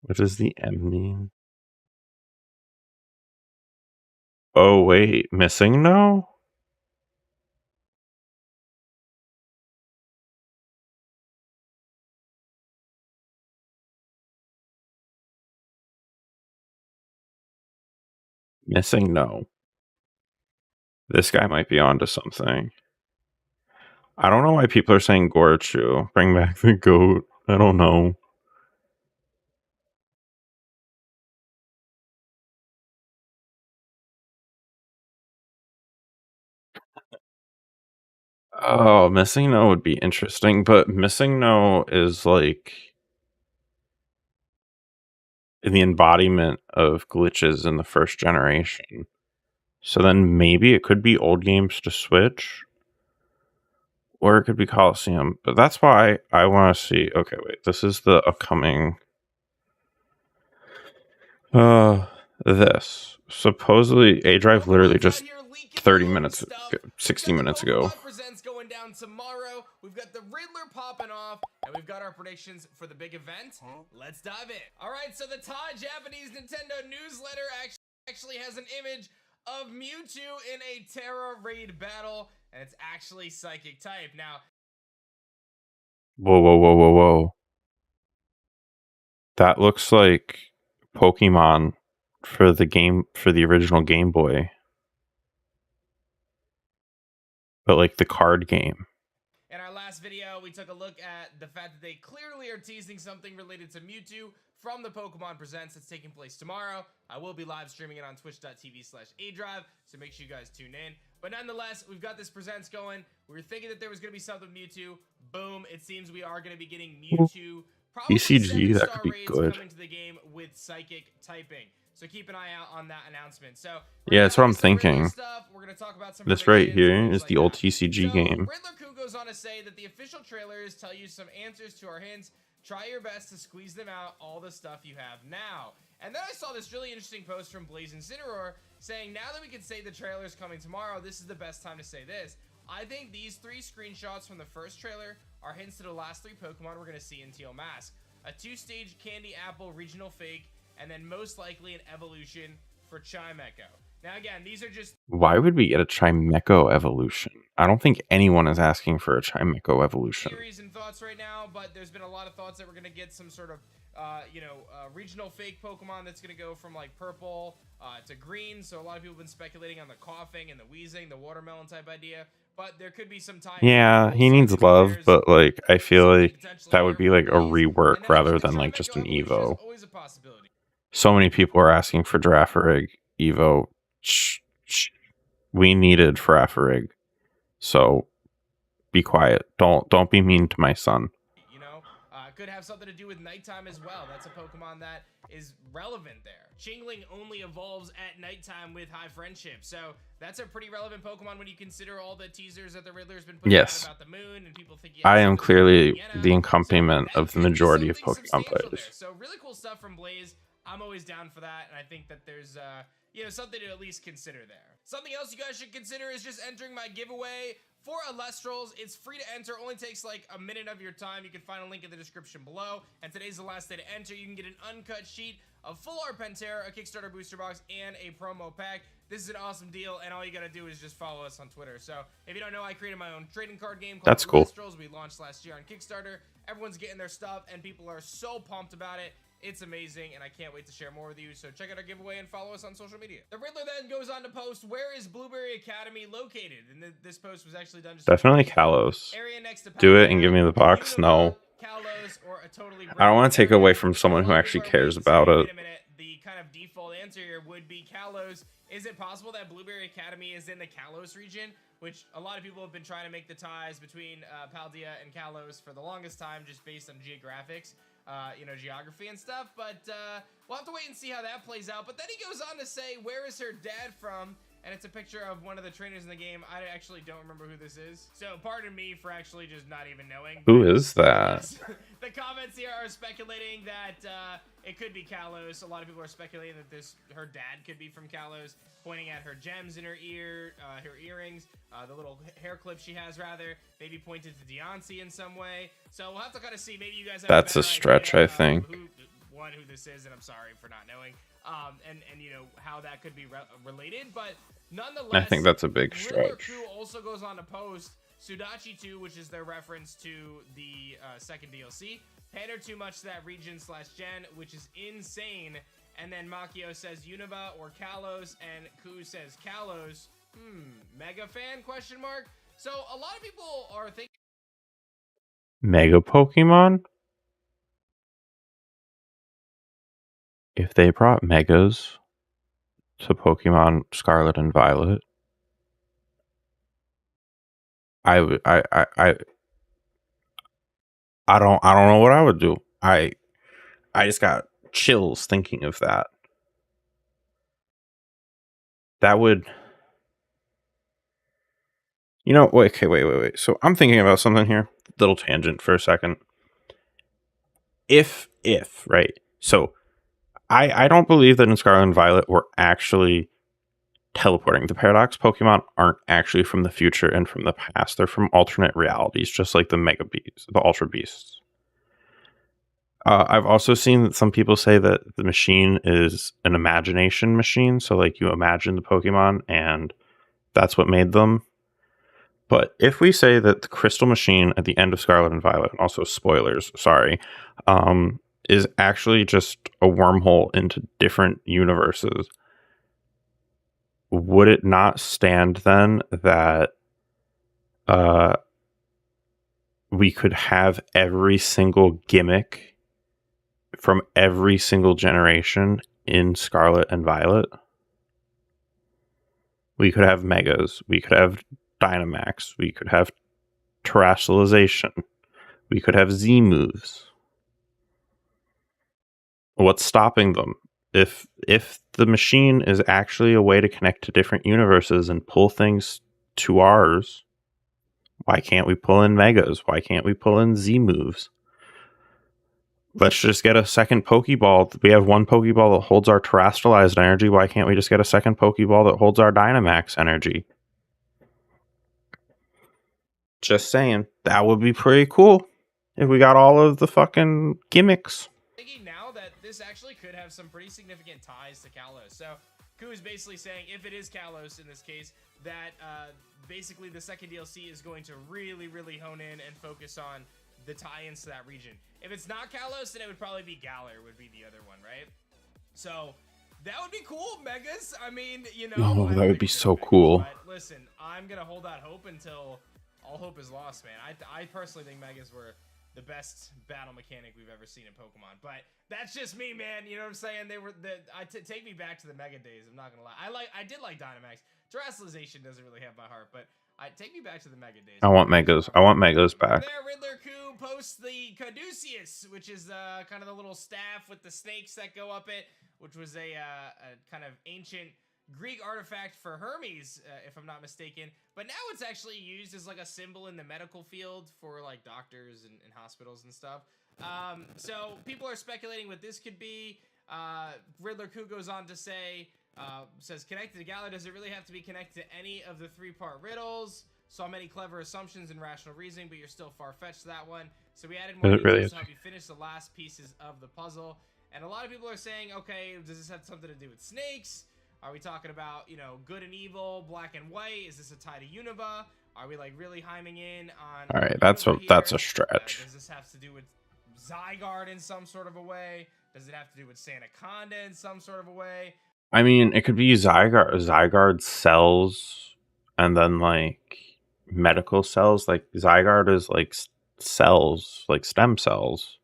What does the M mean? Oh wait, missing no? Missing no. This guy might be onto something. I don't know why people are saying Gorchu. Bring back the goat. I don't know. Oh, Missing No would be interesting, but Missing No is like the embodiment of glitches in the first generation. So then maybe it could be old games to Switch, or it could be Coliseum. But that's why I want to see. Okay, wait. This is the upcoming. This supposedly A Drive literally just 30 minutes, 60 minutes ago. Presents going down tomorrow. We've got the Riddler popping off, and we've got our predictions for the big event. Let's dive in. All right, so the Thai Japanese Nintendo newsletter actually has an image of Mewtwo in a Terra raid battle, and it's actually Psychic type. Now, Whoa. That looks like Pokemon for the original Game Boy. But like the card game. In our last video, we took a look at the fact that they clearly are teasing something related to Mewtwo from the Pokemon Presents that's taking place tomorrow. I will be live streaming it on twitch.tv/adrive, so make sure you guys tune in. But nonetheless, we've got this Presents going. We were thinking that there was going to be something Mewtwo. Boom, it seems we are going to be getting Mewtwo. Probably TCG, that could be good. Coming to the game with Psychic typing. So keep an eye out on that announcement. So yeah, that's what I'm thinking. We're going to talk about some this right here is the old TCG game. Riddler Koo goes on to say that the official trailers tell you some answers to our hints. Try your best to squeeze them out, all the stuff you have now. And then I saw this really interesting post from Blaze Incineroar saying, now that we can say the trailer's coming tomorrow, this is the best time to say this. I think these 3 screenshots from the first trailer are hints to the last 3 Pokemon we're going to see in Teal Mask. A 2-stage Candy Apple regional fake, and then most likely an evolution for Chimecho. Now again, these are just... Why would we get a Chimecho evolution? I don't think anyone is asking for a Chimecho evolution. Theories and thoughts right now, but there's been a lot of thoughts that we're going to get some sort of, regional fake Pokemon that's going to go from like purple to green. So a lot of people have been speculating on the coughing and the wheezing, the watermelon type idea. But there could be some time. Yeah, he needs love, but like I feel like that would be like a rework rather than like just an Evo. Always a possibility. So many people are asking for Girafarig Evo. We needed Girafarig, so be quiet. Don't be mean to my son. You know, could have something to do with nighttime as well. That's a Pokemon that is relevant there. Chingling only evolves at nighttime with high friendship, so that's a pretty relevant Pokemon when you consider all the teasers that the Riddler's been putting out about the moon, and people think I am clearly the accompaniment of the majority of Pokemon players. So really cool stuff from Blaze. I'm always down for that, and I think that there's something to at least consider there. Something else you guys should consider is just entering my giveaway for Alestrals. It's free to enter, only takes like a minute of your time. You can find a link in the description below, and today's the last day to enter. You can get an uncut sheet of Full Art Pantera, a Kickstarter booster box, and a promo pack. This is an awesome deal, and all you gotta do is just follow us on Twitter. So if you don't know, I created my own trading card game called Alestrals. We launched last year on Kickstarter. Everyone's getting their stuff, and people are so pumped about it. It's amazing, and I can't wait to share more with you, so check out our giveaway and follow us on social media. The Riddler then goes on to post, where is Blueberry Academy located? And this post was actually done just... Definitely Kalos. Do it and give me the box? No. Kalos, or a totally... I don't want to take away from someone who actually cares about it. Wait a minute, the kind of default answer here would be Kalos. Is it possible that Blueberry Academy is in the Kalos region? Which a lot of people have been trying to make the ties between Paldea and Kalos for the longest time, just based on geographics. Geography and stuff, but we'll have to wait and see how that plays out. But then he goes on to say, where is her dad from? And it's a picture of one of the trainers in the game. I actually don't remember who this is, so pardon me for actually just not even knowing. Who is that? The comments here are speculating that it could be Kalos. A lot of people are speculating that her dad could be from Kalos, pointing at her gems in her ear, her earrings, the little hair clip she has, rather. Maybe pointed to Deontay in some way. So we'll have to kind of see. Maybe you guys have That's a stretch, I think. Who this is, and I'm sorry for not knowing. And how that could be related, but nonetheless, I think that's a big stretch. Riddler also goes on to post Sudachi 2, which is their reference to the second DLC. Pander too much to that region/gen, which is insane. And then Makio says Unova or Kalos, and Ku says Kalos. Mega fan? ? So a lot of people are thinking Mega Pokemon? If they brought Megas to Pokemon Scarlet and Violet, I would I don't know what I would do. I just got chills thinking of that. That would, wait, okay, wait. So I'm thinking about something here. Little tangent for a second. If right. So I don't believe that in Scarlet and Violet we're actually teleporting. The Paradox Pokemon aren't actually from the future and from the past. They're from alternate realities, just like the Mega Beasts, the Ultra Beasts. I've also seen that some people say that the machine is an imagination machine. So, like, you imagine the Pokemon and that's what made them. But if we say that the Crystal Machine at the end of Scarlet and Violet, and also spoilers, sorry, is actually just a wormhole into different universes, would it not stand then that we could have every single gimmick from every single generation in Scarlet and Violet? We could have Megas, we could have Dynamax, we could have Terrestrialization, we could have Z moves. What's stopping them? If the machine is actually a way to connect to different universes and pull things to ours, why can't we pull in Megas? Why can't we pull in Z moves? Let's just get a second Pokeball. We have one Pokeball that holds our terrestrialized energy. Why can't we just get a second Pokeball that holds our Dynamax energy? Just saying. That would be pretty cool if we got all of the fucking gimmicks. Thinking now that this actually could have some pretty significant ties to Kalos. So Ku is basically saying, if it is Kalos in this case, that basically the second DLC is going to really hone in and focus on the tie-ins to that region. If it's not Kalos, then it would probably be Galar would be the other one, right? So that would be cool, Megas. I mean, Oh, that would be so cool. But listen, I'm gonna hold out hope until all hope is lost, man. I personally think Megas were the best battle mechanic we've ever seen in Pokemon, but that's just me, man. You know what I'm saying? They were take me back to the Mega days. I'm not gonna lie. I did like Dynamax. Terrestrialization doesn't really have my heart, but take me back to the Mega days. I want Megas. I want Megas back. There, Riddler Ku posts the Caduceus, which is kind of the little staff with the snakes that go up it, which was a kind of ancient Greek artifact for Hermes, if I'm not mistaken. But now it's actually used as like a symbol in the medical field for like doctors and hospitals and stuff. So people are speculating what this could be. Riddler Ku goes on to say, says, connected to Galar, does it really have to be connected to any of the three-part riddles? Saw many clever assumptions and rational reasoning, but you're still far-fetched to that one. So we added more details to help you finish the last pieces of the puzzle. And a lot of people are saying, okay, does this have something to do with snakes? Are we talking about, good and evil, black and white? Is this a tie to Unova? Are we like really hyming in on? All right, that's a stretch. Does this have to do with Zygarde in some sort of a way? Does it have to do with Sandaconda in some sort of a way? I mean, it could be Zygarde cells, and then like medical cells. Like Zygarde is like cells, like stem cells.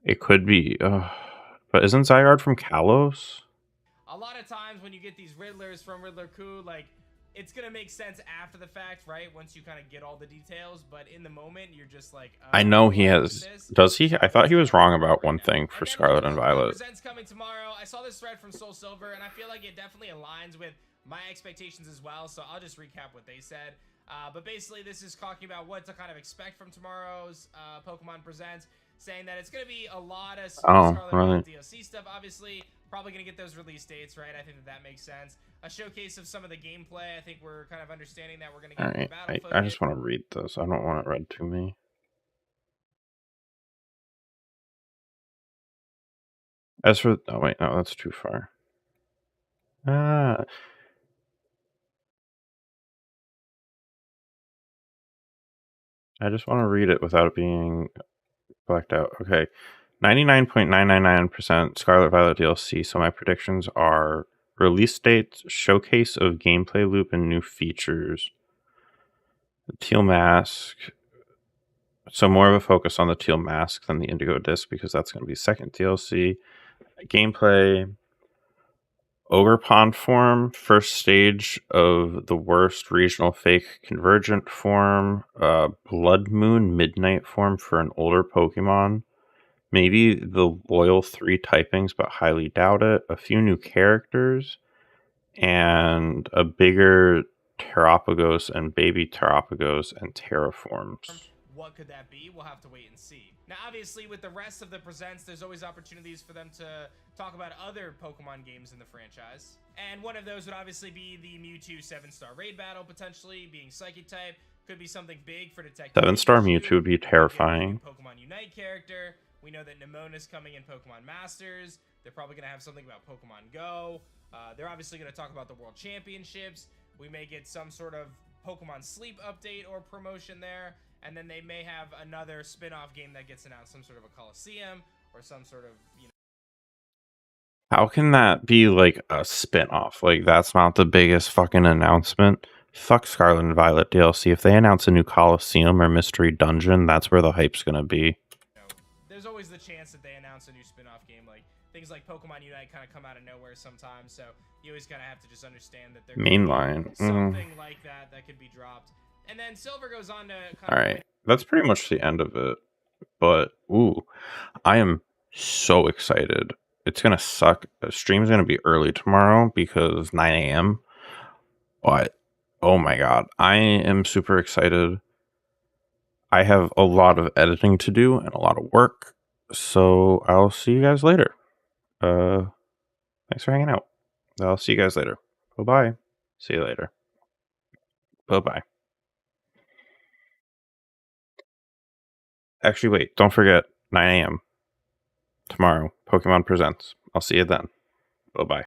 It could be, but isn't Zygarde from Kalos? A lot of times when you get these Riddlers from Riddler Ku, like, it's gonna make sense after the fact, right? Once you kind of get all the details, but in the moment, you're just like, I know he has. Does he? I thought he was wrong about one thing for Scarlet and Violet. Presents coming tomorrow. I saw this thread from Soul Silver, and I feel like it definitely aligns with my expectations as well. So I'll just recap what they said. But basically, this is talking about what to kind of expect from tomorrow's Pokemon Presents, saying that it's gonna be a lot of Scarlet and DLC stuff. Obviously, probably gonna get those release dates, right? I think that makes sense. A showcase of some of the gameplay. I think we're kind of understanding that we're gonna get more battle focus. I just want to read this. I don't want it read to me. As for oh wait, no, that's too far. I just want to read it without it being blacked out. Okay. 99.999% Scarlet Violet DLC. So my predictions are release date, showcase of gameplay loop and new features. The teal mask. So more of a focus on the teal mask than the indigo disc because that's going to be second DLC. Gameplay. Ogerpon form, first stage of the worst regional fake convergent form, Blood Moon Midnight form for an older Pokemon, maybe the loyal 3 typings, but highly doubt it, a few new characters, and a bigger Terapagos and baby Terapagos and Terraforms. What could that be? We'll have to wait and see. Now, obviously, with the rest of the presents, there's always opportunities for them to talk about other Pokemon games in the franchise. And one of those would obviously be the Mewtwo 7-star raid battle, potentially, being Psychic type. Could be something big for Detective 7-star Pikachu. Mewtwo would be terrifying. Pokemon Unite character. We know that Nemona's coming in Pokemon Masters. They're probably going to have something about Pokemon Go. They're obviously going to talk about the World Championships. We may get some sort of Pokemon Sleep update or promotion there. And then they may have another spin-off game that gets announced, some sort of a Coliseum or some sort of, How can that be like a spin-off? Like, that's not the biggest fucking announcement. Fuck Scarlet and Violet DLC. If they announce a new Coliseum or Mystery Dungeon, that's where the hype's gonna be. There's always the chance that they announce a new spin-off game. Like, things like Pokemon Unite kind of come out of nowhere sometimes, so you always kind of have to just understand that they're Mainline. something like that could be dropped. And then Silver goes on to Alright, that's pretty much the end of it. But, ooh, I am so excited. It's gonna suck. The stream's gonna be early tomorrow because 9 a.m. But, oh my god, I am super excited. I have a lot of editing to do and a lot of work. So, I'll see you guys later. Thanks for hanging out. I'll see you guys later. Bye-bye. See you later. Bye-bye. Actually, wait, don't forget, 9 a.m. tomorrow, Pokemon Presents. I'll see you then. Bye-bye.